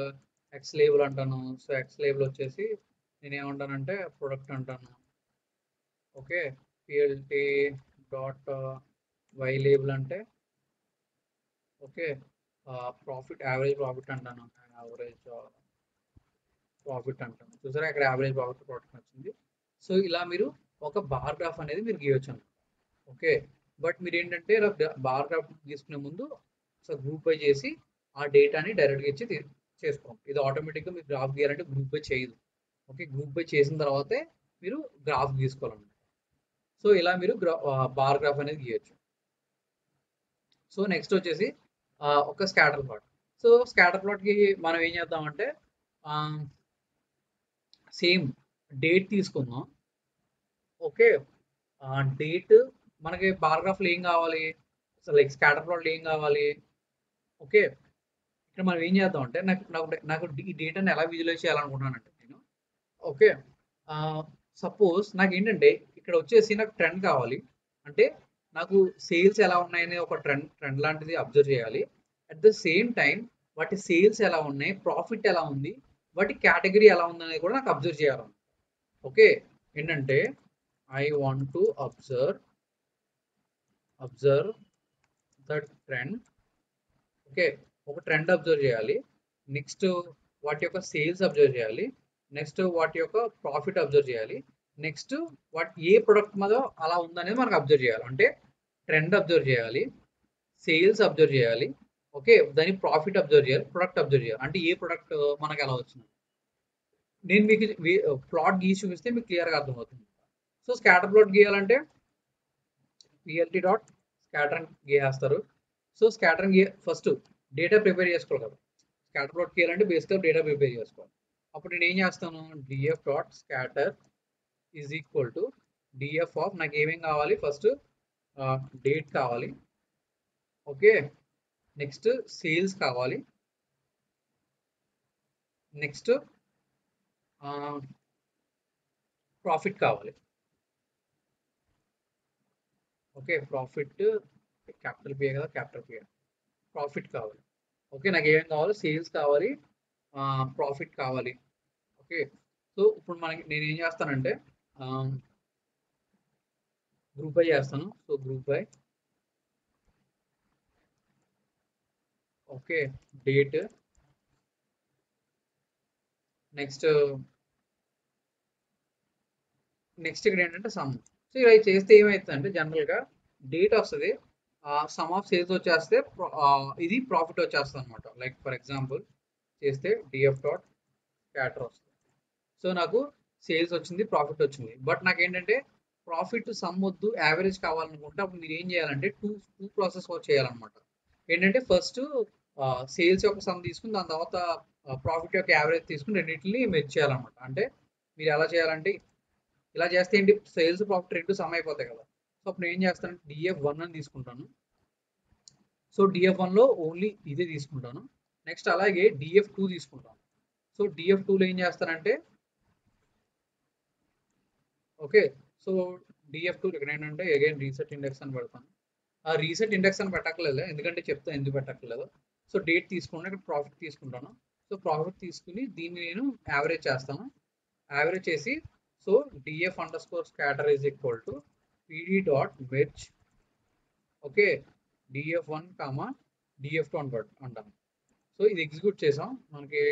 X label అంటాను. సో ఎక్స్ లేబుల్ వచ్చేసి నేను ఏమంటానంటే ప్రొడక్ట్ అంటాను. Okay. plt dot Y label అంటే ఓకే. ప్రాఫిట్ యావరేజ్ ప్రాఫిట్ అంటాను. యావరేజ్ ప్రాఫిట్ అంటాను. చూసారా ఇక్కడ యావరేజ్ ప్రాఫిట్ ప్రొడక్ట్ వచ్చింది. సో ఇలా మీరు ఒక బార్ గ్రాఫ్ అనేది మీరు గీయొచ్చు అన్నమాట. ఓకే. బట్ మీరు ఏంటంటే ఇలా బార్ గ్రాఫ్ గీసుకునే ముందు సో గ్రూప్ బై చేసి ఆ డేటాని డైరెక్ట్‌గా ఇచ్చి చేసుకోండి. ఇది ఆటోమేటిక్‌గా మీరు గ్రాఫ్ గీయాలంటే గ్రూప్ బై చేయదు. ఓకే. గ్రూప్ బై చేసిన తర్వాతే మీరు గ్రాఫ్ గీసుకోవాలన్నమాట. సో ఇలా మీరు బార్ గ్రాఫ్ అనేది గీయొచ్చు. సో నెక్స్ట్ వచ్చేసి ఒక స్కాటర్ ప్లాట్. సో స్కాటర్ ప్లాట్‌కి మనం ఏం చేద్దామంటే సేమ్ డేట్ తీసుకుందాం. ఓకే. డేట్ మనకి బార్ గ్రాఫ్‌లో ఏం కావాలి? సో లైక్ స్కాటర్ ప్లాట్‌లో ఏం కావాలి? ఓకే. ఇక్కడ మనం ఏం చేద్దామంటే నాకు నాకు నాకు ఈ డేటాని ఎలా విజువలైజ్ చేయాలనుకుంటున్నానంటే నేను ఓకే. సపోజ్ నాకేంటంటే ఇక్కడ వచ్చేసి నాకు ట్రెండ్ కావాలి. అంటే నాకు సేల్స్ ఎలా ఉన్నాయని ఒక ట్రెండ్ లాంటిది అబ్జర్వ్ చేయాలి. అట్ ద సేమ్ టైమ్ వాటి సేల్స్ ఎలా ఉన్నాయి? ప్రాఫిట్ ఎలా ఉంది? వాటి కేటగరీ ఎలా ఉందనేది కూడా నాకు అబ్జర్వ్ చేయాలి. ఓకే. ఏంటంటే I want to observe the trend. Okay. ఒక ట్రెండ్ అబ్జర్వ్ చేయాలి. నెక్స్ట్ వాటి యొక్క సేల్స్ అబ్జర్వ్ చేయాలి. నెక్స్ట్ వాటి యొక్క ప్రాఫిట్ అబ్జర్వ్ చేయాలి. నెక్స్ట్ ఏ ప్రొడక్ట్ మీద అలా ఉందనేది మనకు అబ్జర్వ్ చేయాలి. అంటే ట్రెండ్ అబ్జర్వ్ చేయాలి. సేల్స్ అబ్జర్వ్ చేయాలి. ఓకే. దాని ప్రాఫిట్ అబ్జర్వ్ చేయాలి. ప్రొడక్ట్ అబ్జర్వ్ చేయాలి. అంటే ఏ ప్రొడక్ట్ మనకు ఎలా వచ్చింది. నేను మీకు ప్లాట్ గీసి చూపిస్తే మీకు క్లియర్‌గా అర్థమవుతుంది. సో స్కాటర్ ప్లాట్ గీయాలంటే plt డాట్ స్కాటర్ గీసేస్తారు. So scatter first data prepare చేసుకోవాలి కదా. స్కాటర్ ప్లాట్ గీయాలంటే బేస్‌గా డేటా ప్రిపేర్ చేసుకోవాలి. అప్పుడు నేను ఏం చేస్తాను df dot scatter is equal to df of నాకు ఏమేం కావాలి ఫస్ట్ డేట్ కావాలి. ఓకే. నెక్స్ట్ సేల్స్ కావాలి. నెక్స్ట్ ప్రాఫిట్ కావాలి. ఓకే. ప్రాఫిట్ క్యాపిటల్ పి కదా క్యాపిటల్ పి ప్రాఫిట్ కావాలి. ఓకే. నాకు ఏమేం కావాలి సేల్స్ కావాలి. ప్రాఫిట్ కావాలి. ఓకే. సో ఇప్పుడు నేను ఏం చేస్తానంటే గ్రూప్ బై చేస్తాను. So group by, okay, date, next ఇక్కడ ఏంటంటే సమ్. సో ఇలా చేస్తే ఏమవుతుందంటే జనరల్గా డేట్ వస్తుంది, సమ్ ఆఫ్ సేల్స్ వచ్చేస్తే ఇది ప్రాఫిట్ వచ్చేస్తుంది అనమాట. లైక్ ఫర్ ఎగ్జాంపుల్ చేస్తే డిఎఫ్ డాట్ స్కాటర్ వస్తుంది. సో నాకు సేల్స్ వచ్చింది, ప్రాఫిట్ వచ్చింది. బట్ నాకు ఏంటంటే ప్రాఫిట్ సమ్ వద్దు, యావరేజ్ కావాలనుకుంటే అప్పుడు మీరు ఏం చేయాలంటే టూ ప్రాసెస్ చేయాలన్నమాట. ఏంటంటే ఫస్ట్ సేల్స్ యొక్క సమ్ తీసుకుని దాని తర్వాత ప్రాఫిట్ యొక్క యావరేజ్ తీసుకుని రెండింటిని మెర్జ్ చేయాలన్నమాట. అంటే మీరు ఎలా చేయాలంటే ఇలా చేస్తే ఏంటి, సేల్స్ ప్రాఫిట్ రెండు సమ్ అయిపోతాయి కదా. సో అప్పుడు నేను ఏం చేస్తానంటే DF1 అని తీసుకుంటాను. సో DF1లో ఓన్లీ ఇదే తీసుకుంటాను. నెక్స్ట్ అలాగే DF2 తీసుకుంటాను. సో DF2లో ఏం చేస్తానంటే ఓకే, సో DF2 ఇక్కడ ఏంటంటే అగైన్ రీసెట్ ఇండెక్స్ అని పెడతాను. ఆ రీసెట్ ఇండెక్స్ అని పెట్టక్కర్లేదు, ఎందుకంటే చెప్తాను ఎందుకు పెట్టక్కర్లేదు. సో డేట్ తీసుకుంటే ఇక్కడ ప్రాఫిట్ తీసుకుంటాను. సో ప్రాఫిట్ తీసుకుని దీన్ని నేను యావరేజ్ చేస్తాను. యావరేజ్ చేసి so DF underscore scatter is equal to PD dot merge, okay, DF1 comma DF2 అంటాను. సో ఇది ఎగ్జిక్యూట్ చేసాం, మనకి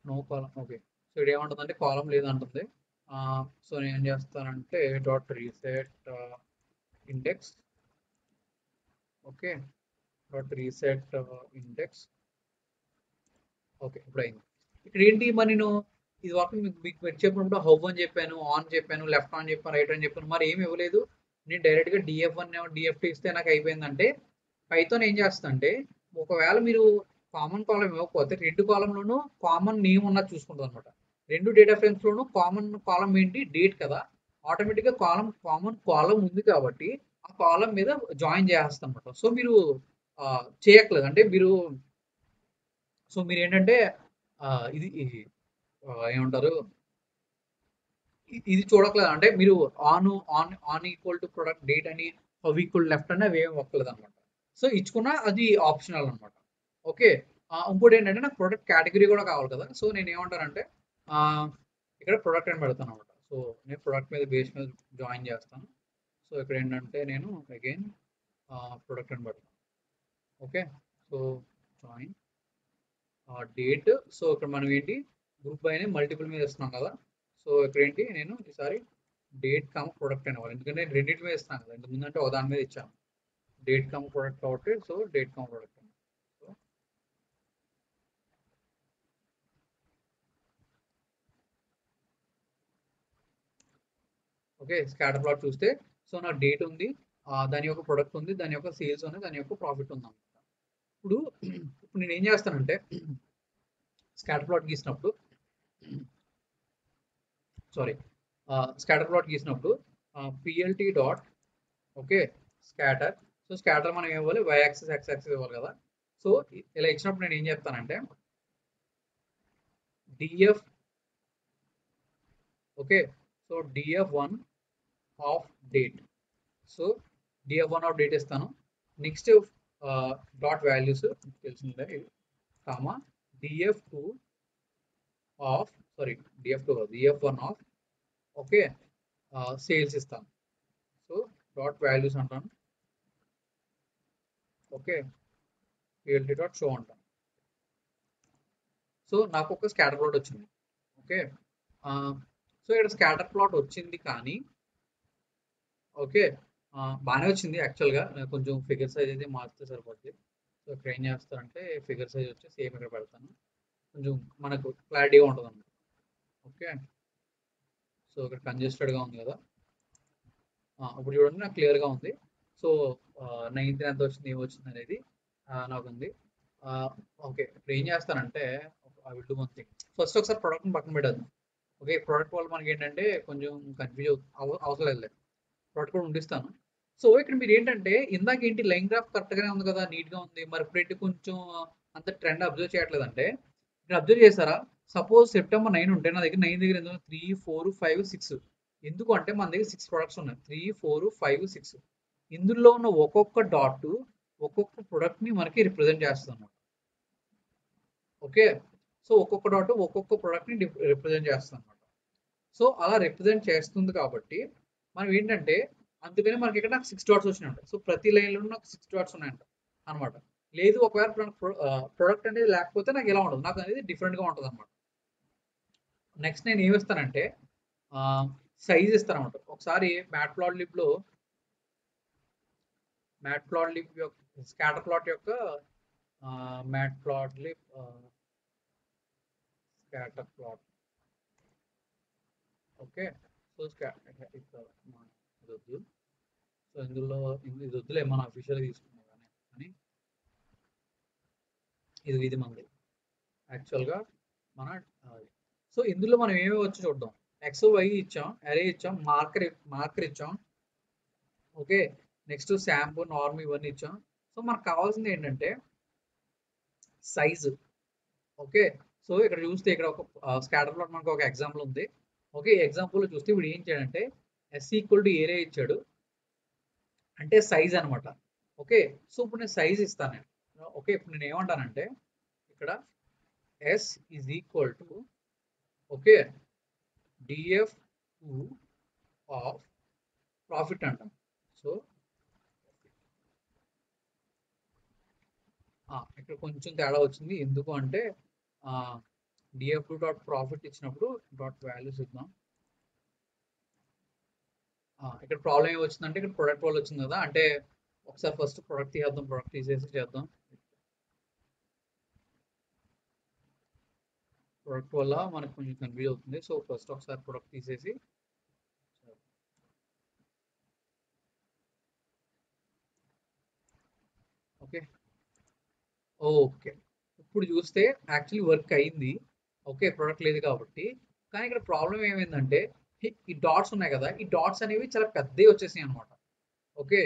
నో కాలం. ఓకే, సో ఇది ఏమంటుందంటే కాలం లేదంటుంది. సో నేను ఏం చేస్తానంటే dot reset index, okay, dot reset index, okay ఇప్పుడు అయింది. ఇక్కడ ఏంటి మరి నేను ఇది వరకు మీకు చెప్పినప్పుడు హౌ అని చెప్పాను, ఆన్ చెప్పాను, లెఫ్ట్ ఆన్ చెప్పాను, రైట్ అని చెప్పాను, మరి ఏమి ఇవ్వలేదు. నేను డైరెక్ట్గా DF1 DF2 ఇస్తే నాకు అయిపోయిందంటే పైథాన్ ఏం చేస్తుందంటే ఒకవేళ మీరు కామన్ కాలం ఇవ్వకపోతే రెండు కాలంలోనూ కామన్ నేమ్ ఉన్నది చూసుకుంటుంది అనమాట. రెండు డేటా ఫ్రేమ్స్లోనూ కామన్ కాలం ఏంటి, డేట్ కదా. ఆటోమేటిక్గా కామన్ కాలం ఉంది కాబట్టి ఆ కాలం మీద జాయిన్ చేస్తాం అనమాట. సో మీరు చేయట్లేదు అంటే మీరు, సో మీరు ఏంటంటే ఇది ఏమంటారు, ఇది చూడట్లేదు అంటే మీరు on on on equal to product date అని హౌ ఈక్వల్ లెఫ్ట్ అని అవి ఏమి ఒక్కలేదు అనమాట. సో ఇచ్చుకున్నా అది ఆప్షనల్ అనమాట. ఓకే, ఇంకోటి ఏంటంటే నాకు ప్రొడక్ట్ కేటగిరీ కూడా కావాలి కదా. సో నేను ఏమంటానంటే ఇక్కడ ప్రొడక్ట్ అని పెడతాను అనమాట. సో నేను ప్రొడక్ట్ మీద బేస్ మీద జాయిన్ చేస్తాను. సో ఇక్కడ ఏంటంటే నేను అగైన్ ప్రొడక్ట్ అని పెడతాను. Okay, so join date. So ఇక్కడ మనం ఏంటి గ్రూప్ బై మల్టిపుల్ మీద ఇస్తున్నాం కదా. సో ఇక్కడ ఏంటి నేను ఈసారి డేట్ కమ్ ప్రొడక్ట్ అనేవాళ్ళు, ఎందుకంటే నేను రెండింటి మీద ఇస్తాను కదా, ఇంతకు ముందంటే ఒక దాని మీద ఇచ్చాను డేట్ కమ్ ప్రొడక్ట్ కాబట్టి. So date come product. So okay, scatter plot చూస్తే సో నా డేట్ ఉంది, దాని యొక్క ప్రొడక్ట్ ఉంది, దాని యొక్క సేల్స్ ఉంది, దాని యొక్క ప్రాఫిట్ ఉంది అనమాట. ఇప్పుడు నేను ఏం చేస్తానంటే స్కాటర్ ప్లాట్ గీసినప్పుడు స్కాటర్ ప్లాట్ గీసినప్పుడు PLT dot okay scatter. So scatter మనం ఏం ఇవ్వాలి, y యాక్సిస్ x యాక్సిస్ ఇవ్వాలి కదా. సో ఇలా ఇచ్చినప్పుడు నేను ఏం చెప్తానంటే DF, okay, so DF1 of date. So DF1 of date ఇస్తాను. నెక్స్ట్ డాట్ వాల్యూస్ తెలిసిందే ఇది comma DF2 of DF1 of okay sales ఇస్తాను. సో డాట్ వాల్యూస్ అంటాను. ఓకే, PLT డాట్ షో అంటాను. సో నాకు ఒక స్కాటర్ ప్లాట్ వచ్చింది. ఓకే, సో ఇక్కడ స్కాటర్ ప్లాట్ వచ్చింది కానీ ఓకే బాగానే వచ్చింది యాక్చువల్గా. కొంచెం ఫిగర్ సైజ్ అయితే మార్చితే సరిపోద్ది. సో ఇక్కడ ఏం చేస్తానంటే ఫిగర్ సైజ్ వచ్చి సేమ్ ఇక్కడ పెడతాను, కొంచెం మనకు క్లారిటీగా ఉంటుంది అన్నమాట. ఓకే, సో ఇక్కడ కంజెస్టెడ్గా ఉంది కదా. ఇప్పుడు చూడండి నాకు క్లియర్గా ఉంది. సో 9th ఎంత వచ్చింది, ఏమి వచ్చింది అనేది నాకు ఉంది. ఓకే, ఇప్పుడు ఏం చేస్తానంటే I will do one thing. First ఒకసారి ప్రోడక్ట్ని పక్కన పెట్టేద్దాం. ఓకే, ప్రోడక్ట్ వల్ల మనకి ఏంటంటే కొంచెం కన్ఫ్యూజ్ అవసరం లేదు, ప్రోడక్ట్ కూడా ఉండిస్తాను. సో ఇక్కడ మీరు ఏంటంటే ఇందాక ఏంటి లైన్ గ్రాఫ్ కరెక్ట్గానే ఉంది కదా, నీట్గా ఉంది, మరి ఇప్పుడేంటి కొంచెం అంత ట్రెండ్ అబ్జర్వ్ చేయట్లేదు అంటే ఇక్కడ అబ్జర్వ్ చేస్తారా, సపోజ్ September 9 ఉంటే నా దగ్గర 9 దగ్గర ఎందుకు 3, 4, 5, 6, ఎందుకు అంటే మన దగ్గర 6 ప్రొడక్ట్స్ ఉన్నాయి, 3, 4, 5, 6. ఇందులో ఉన్న ఒక్కొక్క డాట్ ఒక్కొక్క ప్రొడక్ట్ని మనకి రిప్రజెంట్ చేస్తుంది. ఓకే, సో ఒక్కొక్క డాట్ ఒక్కొక్క ప్రొడక్ట్ని రిప్రజెంట్ చేస్తుంది అనమాట. సో అలా రిప్రజెంట్ చేస్తుంది కాబట్టి మనం ఏంటంటే అందుకని మనకి ఇక్కడ 6 డాట్స్ వచ్చినాయంట. సో ప్రతి లైన్‌లో నాకు 6 డాట్స్ ఉన్నాయంట అన్నమాట. లేదు ఒకవేళ ప్రొడక్ట్ అనేది లేకపోతే నాకు ఇలా ఉండదు. నాకు అనేది డిఫరెంట్‌గా ఉంటదన్నమాట. నెక్స్ట్ నేను ఏమి ఇస్తానంటే సైజ్ ఇస్తానన్నమాట. ఒకసారి మ్యాట్‌ప్లాట్‌లిబ్‌లో యొక్క స్కాటర్ ప్లాట్ యొక్క matplotlib scatter plot okay. So ఇదొద్దు. సో ఇందులో ఇది వద్దులే మన అఫీషియల్‌గా తీసుకున్నాం కానీ ఇది మనది యాక్చువల్‌గా మన సో ఇందులో మనం ఏమేమి వచ్చి చూద్దాం. ఎక్స్ వై ఇచ్చాం, అరే ఇచ్చాం, మార్కర్ ఇచ్చాం. ఓకే. నెక్స్ట్ శాంపు నార్మ్ ఇవన్నీ ఇచ్చాం. సో మనకు కావాల్సింది ఏంటంటే సైజు. ఓకే. సో ఇక్కడ చూస్తే ఇక్కడ ఒక స్కాటర్ ప్లాట్ మనకు ఒక ఎగ్జాంపుల్ ఉంది. ఓకే. ఎగ్జాంపుల్ చూస్తే ఇప్పుడు ఏం చేయాలంటే ఎస్ ఈక్వల్ టు ఏరియా ఇచ్చాడు అంటే సైజ్ అనమాట. ఓకే. సో ఇప్పుడు నేను సైజ్ ఇస్తాను నేను. ఓకే. ఇప్పుడు నేను ఏమంటానంటే ఇక్కడ S is equal to okay df2 of profit అంటాం. సో ఇక్కడ కొంచెం తేడా వచ్చింది. ఎందుకు అంటే df2 డాట్ ప్రాఫిట్ ఇచ్చినప్పుడు డాట్ వాల్యూస్ ఇద్దాం. ఇక్కడ ప్రాబ్లం ఏమి వచ్చిందంటే ఇక్కడ ప్రొడక్ట్ వాళ్ళు వచ్చింది కదా. అంటే ఒకసారి ఫస్ట్ ప్రొడక్ట్ తీసేద్దాం. ప్రొడక్ట్ తీసేసి చేద్దాం. ప్రొడక్ట్ వల్ల మనకు కొంచెం కన్ఫ్యూజ్ అవుతుంది. సో ఫస్ట్ ఒకసారి ప్రొడక్ట్ తీసేసి ఓకే. ఓకే. ఇప్పుడు చూస్తే యాక్చువల్లీ వర్క్ అయింది. ఓకే. ప్రొడక్ట్ లేదు కాబట్టి. కానీ ఇక్కడ ప్రాబ్లమ్ ఏమైందంటే ఈ డాట్స్ ఉన్నాయి కదా. ఈ డాట్స్ అనేవి చాలా పెద్దవి వచ్చేసాయి అనమాట. ఓకే.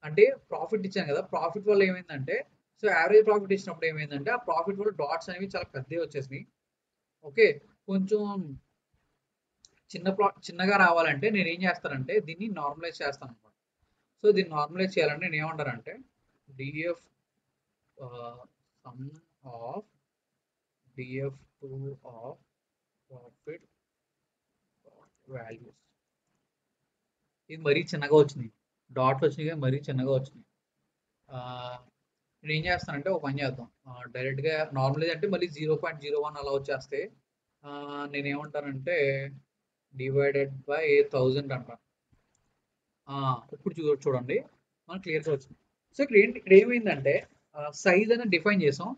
అంటే ప్రాఫిట్ ఇచ్చాను కదా. ప్రాఫిట్ వల్ల ఏమైందంటే సో యావరేజ్ ప్రాఫిట్ ఇచ్చినప్పుడు ఏమైందంటే ఆ ప్రాఫిట్ వల్ల డాట్స్ అనేవి చాలా పెద్దవి వచ్చేసినాయి. ఓకే. కొంచెం చిన్నగా రావాలంటే నేను ఏం చేస్తానంటే దీన్ని నార్మలైజ్ చేస్తాను అనమాట. సో దీన్ని నార్మలైజ్ చేయాలంటే నేను ఏమంటానంటే df sum of df2 of profit values. ఇది మరీ చిన్నగా వచ్చినాయి. డాట్లు వచ్చినాయి కానీ మరీ చిన్నగా వచ్చినాయి. నేను ఏం చేస్తానంటే ఒక పని చేద్దాం. డైరెక్ట్గా నార్మలైజ్ అంటే మళ్ళీ 0.01 అలా వచ్చేస్తే నేను ఏమంటానంటే డివైడెడ్ బై 1000 అంటాను. ఇప్పుడు చూడండి మనకు క్లియర్గా వచ్చింది. సో ఇక్కడ ఏమైందంటే సైజ్ అనేది డిఫైన్ చేసాం.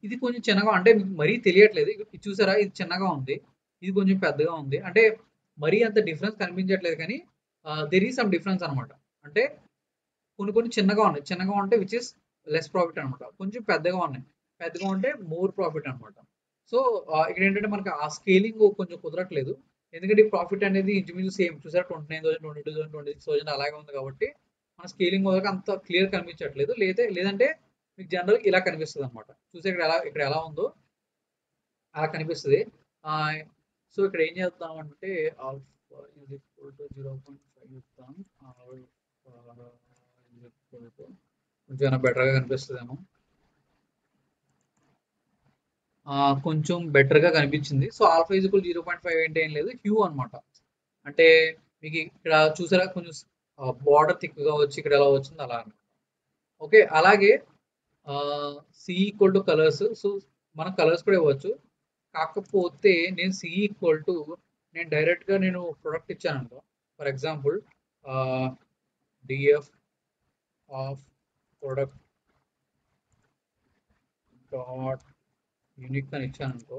ఇది కొంచెం చిన్నగా అంటే మీకు మరీ తెలియట్లేదు. ఇది చూసారా ఇది చిన్నగా ఉంది. ఇది కొంచెం పెద్దగా ఉంది. అంటే మరీ అంత డిఫరెన్స్ కనిపించట్లేదు కానీ దెర్ ఈజ్ సమ్ డిఫరెన్స్ అనమాట. అంటే కొన్ని చిన్నగా ఉన్నాయి. చిన్నగా ఉంటే విచ్ ఇస్ లెస్ ప్రాఫిట్ అనమాట. కొంచెం పెద్దగా ఉన్నాయి. పెద్దగా ఉంటే మోర్ ప్రాఫిట్ అనమాట. సో ఇక్కడ ఏంటంటే మనకి ఆ స్కేలింగ్ కొంచెం కుదరట్లేదు. ఎందుకంటే ఈ ప్రాఫిట్ అనేది ఇంచుమించు సేమ్ చూసారా 29,000, 22,000, 26,000 అలాగే ఉంది కాబట్టి మన స్కేలింగ్ వరకు అంత క్లియర్ కనిపించట్లేదు. లేదంటే మీకు జనరల్ ఇలా కనిపిస్తుంది అనమాట. చూసే ఇక్కడ ఎలా ఉందో అలా కనిపిస్తుంది. సో ఇక్కడ ఏం చేద్దామంటే ఆఫ్ ఈజ్ ఈక్వల్ టు 0.5 ఇద్దాం. కొంచెం బెటర్గా కనిపిస్తుందేమో. కొంచెం బెటర్గా కనిపించింది. సో ఆల్ఫా ఈజ్ ఈక్వల్ 0.5 ఏంటి ఏం లేదు హ్యూ అనమాట. అంటే మీకు ఇక్కడ చూసారా కొంచెం బార్డర్ థిక్గా వచ్చి ఇక్కడ ఎలా వచ్చింది అలా అనమాట. ఓకే. అలాగే C equal to colors. So మనం కలర్స్ కూడా ఇవ్వచ్చు. కాకపోతే నేను సి ఈక్వల్ టు నేను డైరెక్ట్గా నేను ప్రొడక్ట్ ఇచ్చాను అనుకో. For example DF of product dot unique అని ఇచ్చాను అనుకో.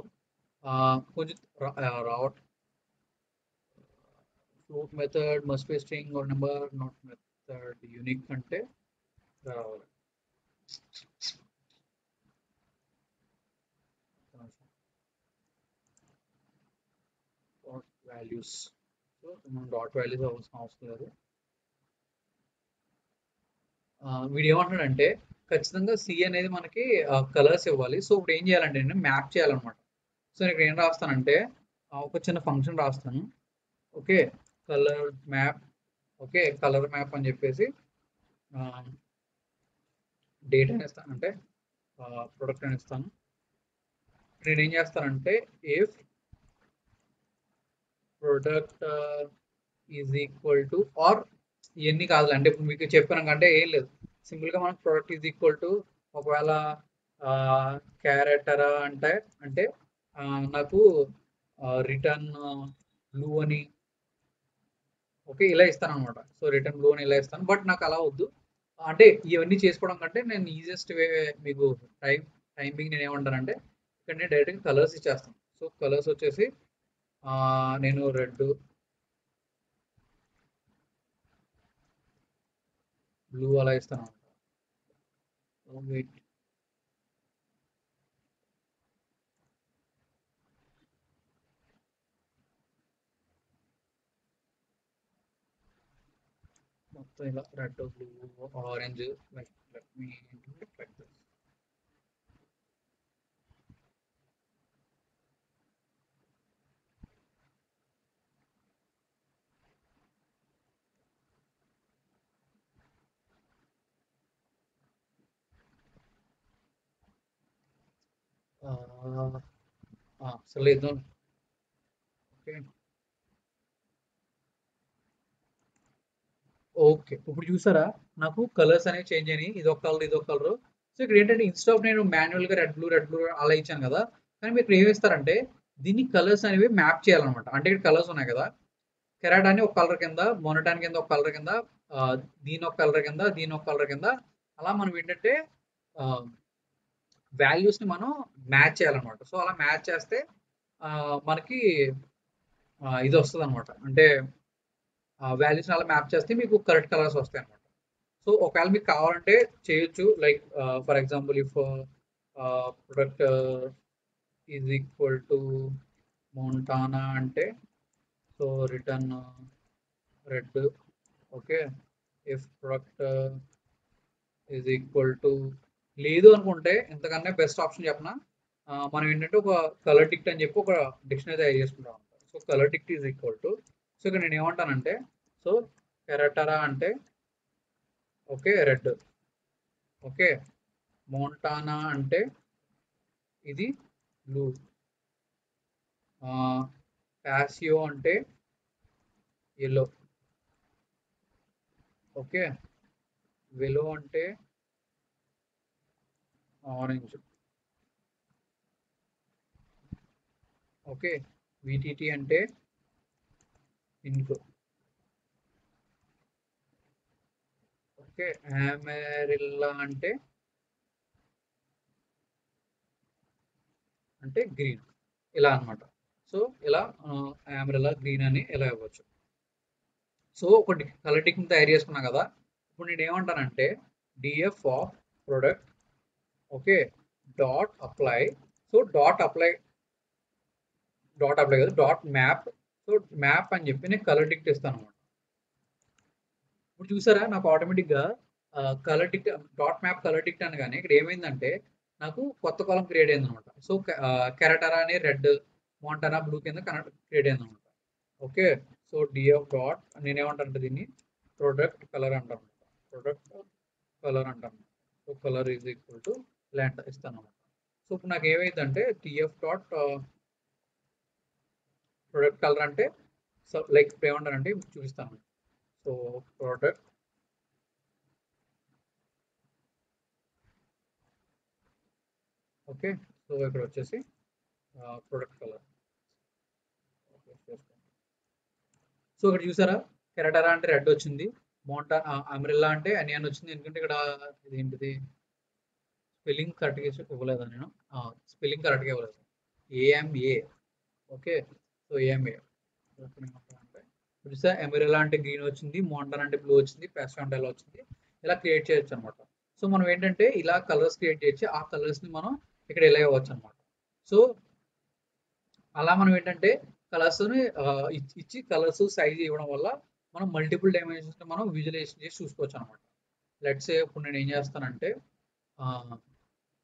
కొంచెం రావట్ float method must be string or number not method unique అంటే రావాలి. వాల్యూస్. సో మనం డాట్ వాల్యూస్ అవసరం లేదు. వీడు ఏమంటున్నాడంటే ఖచ్చితంగా సి అనేది మనకి కలర్స్ ఇవ్వాలి. సో ఇప్పుడు ఏం చేయాలంటే నేను మ్యాప్ చేయాలన్నమాట. సో ఇక్కడ ఏం రాస్తానంటే ఒక చిన్న ఫంక్షన్ రాస్తాను. Okay. Colour map. Okay. Colour map అని చెప్పేసి డేట్ అని ఇస్తాను. అంటే ప్రొడక్ట్ అని ఇస్తాను. నేను ఏం చేస్తానంటే if product is equal to or ఇవన్నీ కాదు అంటే ఇప్పుడు మీకు చెప్పాను కంటే ఏం లేదు సింపుల్గా మనకు ప్రొడక్ట్ ఈజ్ ఈక్వల్ టు ఒకవేళ క్యారెక్టరా అంటే అంటే నాకు రిటర్న్ బ్లూ అని ఓకే ఇలా ఇస్తాను అనమాట సో రిటర్న్ బ్లూ అని ఇలా ఇస్తాను బట్ నాకు అలా వద్దు అంటే ఇవన్నీ చేసుకోవడం కంటే నేను ఈజియెస్ట్ వే మీకు టైమింగ్ నేను ఏమంటానంటే ఇక్కడ నేను డైరెక్ట్గా కలర్స్ ఇచ్చేస్తాను సో కలర్స్ వచ్చేసి నేను రెడ్ బ్లూ అలా ఇస్తాను వెయిట్ మొత్తం ఇలా red blue orange like let me like this అసలు లేదు ఓకే ఓకే ఇప్పుడు చూసారా నాకు కలర్స్ అనేవి చేంజ్ అయినాయి ఇది ఒక కలర్ ఇది ఒక కలర్ సో ఇక్కడ ఏంటంటే ఇన్స్టెడ్ ఆఫ్ నేను మాన్యువల్గా రెడ్ బ్లూ అలా ఇచ్చాను కదా కానీ మీరు ఏం చేస్తారంటే దీన్ని కలర్స్ అనేవి మ్యాప్ చేయాలన్నమాట అంటే ఇక్కడ కలర్స్ ఉన్నాయి కదా కెరాట్ అని ఒక కలర్ కింద మోనోటాన్ కింద ఒక కలర్ కింద దీని ఒక కలర్ కింద దీని ఒక కలర్ కింద అలా మనం ఏంటంటే వాల్యూస్ని మనం మ్యాచ్ చేయాలన్నమాట సో అలా మ్యాచ్ చేస్తే మనకి ఇది వస్తుంది అనమాట అంటే వాల్యూస్ని అలా మ్యాప్ చేస్తే మీకు కరెక్ట్ కలర్స్ వస్తాయి అనమాట సో ఒకవేళ మీకు కావాలంటే చేయొచ్చు like for example if product is equal to Montana అంటే so return red okay if product is equal to లేదు అనుకుంటే ఇంతకన్నా బెస్ట్ ఆప్షన్ చెప్పనా మనం ఏంటంటే ఒక కలర్ డిక్ట్ అని చెప్పి ఒక డిక్షనరీ తయారు చేసుకుంటాం అనమాట so colour డిక్ట్ is equal to so ఇక్కడ నేను ఏమంటానంటే సో కెరటరా అంటే ఓకే రెడ్ ఓకే మోంటానా అంటే ఇది బ్లూ ప్యాసియో అంటే ఎల్లో ఓకే వెలో అంటే ఆరెంజ్ ఓకే విటిటి అంటే పింక్ ఓకే అమెరిల్లా అంటే గ్రీన్ ఇలా అన్నమాట సో ఇలా అమెరిల్లా గ్రీన్ అని ఇలా ఇవ్వచ్చు సో ఒకటి కలర్ టిక్ తయారు చేసుకున్నా కదా ఇప్పుడు నేను ఏమంటానంటే DF of product okay dot apply so dot apply కదా డాట్ మ్యాప్ సో మ్యాప్ అని చెప్పి నేను కలర్ టిక్ ఇస్తాను అనమాట ఇప్పుడు చూసారా నాకు ఆటోమేటిక్గా colour tick dot map colour tick అనగానే ఇక్కడ ఏమైందంటే నాకు కొత్త కాలం క్రియేట్ అయింది అనమాట సో కెరటరా అని రెడ్ మోంటానా బ్లూ కింద క్రియేట్ అయింది అనమాట ఓకే సో డిఎఫ్ డాట్ నేనేమంటానంటే దీన్ని ప్రొడక్ట్ కలర్ అంటాను ప్రొడక్ట్ కలర్ అంటాను so colour is equal to land ఇస్తాను అనమాట సో ఇప్పుడు నాకు ఏమైందంటే టిఎఫ్ డాట్ ప్రొడక్ట్ కలర్ అంటే సో లైక్ ఇప్పుడు ఏమంటానంటే చూపిస్తాను సో ప్రోడక్ట్ ఓకే సో ఇక్కడ వచ్చేసి ప్రొడక్ట్ కలర్ సో ఇక్కడ చూసారా కెరటరా అంటే రెడ్ వచ్చింది మోంటా అమ్రిల్లా అంటే అనియన్ వచ్చింది ఎందుకంటే ఇక్కడ ఇదేంటిది స్పెల్లింగ్ కరెక్ట్గా ఇవ్వలేదా నేను స్పెల్లింగ్ కరెక్ట్గా ఇవ్వలేదు ఏఎంఏ ఓకే సో ఏఎంఏ చూసా ఎమరెల్లా అంటే గ్రీన్ వచ్చింది మోంటాన్ అంటే బ్లూ వచ్చింది ప్యాస్టల్ అంటే ఎలా వచ్చింది ఇలా క్రియేట్ చేయొచ్చు అనమాట సో మనం ఏంటంటే ఇలా కలర్స్ క్రియేట్ చేసి ఆ కలర్స్ని మనం ఇక్కడ ఇలా ఇవ్వచ్చు అనమాట సో అలా మనం ఏంటంటే కలర్స్ని ఇచ్చి కలర్స్ సైజ్ ఇవ్వడం వల్ల మనం మల్టిపుల్ డైమెన్షన్స్ మనం విజువలైజేషన్ చేసి చూసుకోవచ్చు అనమాట లెట్స్ సే ఇప్పుడు నేను ఏం చేస్తానంటే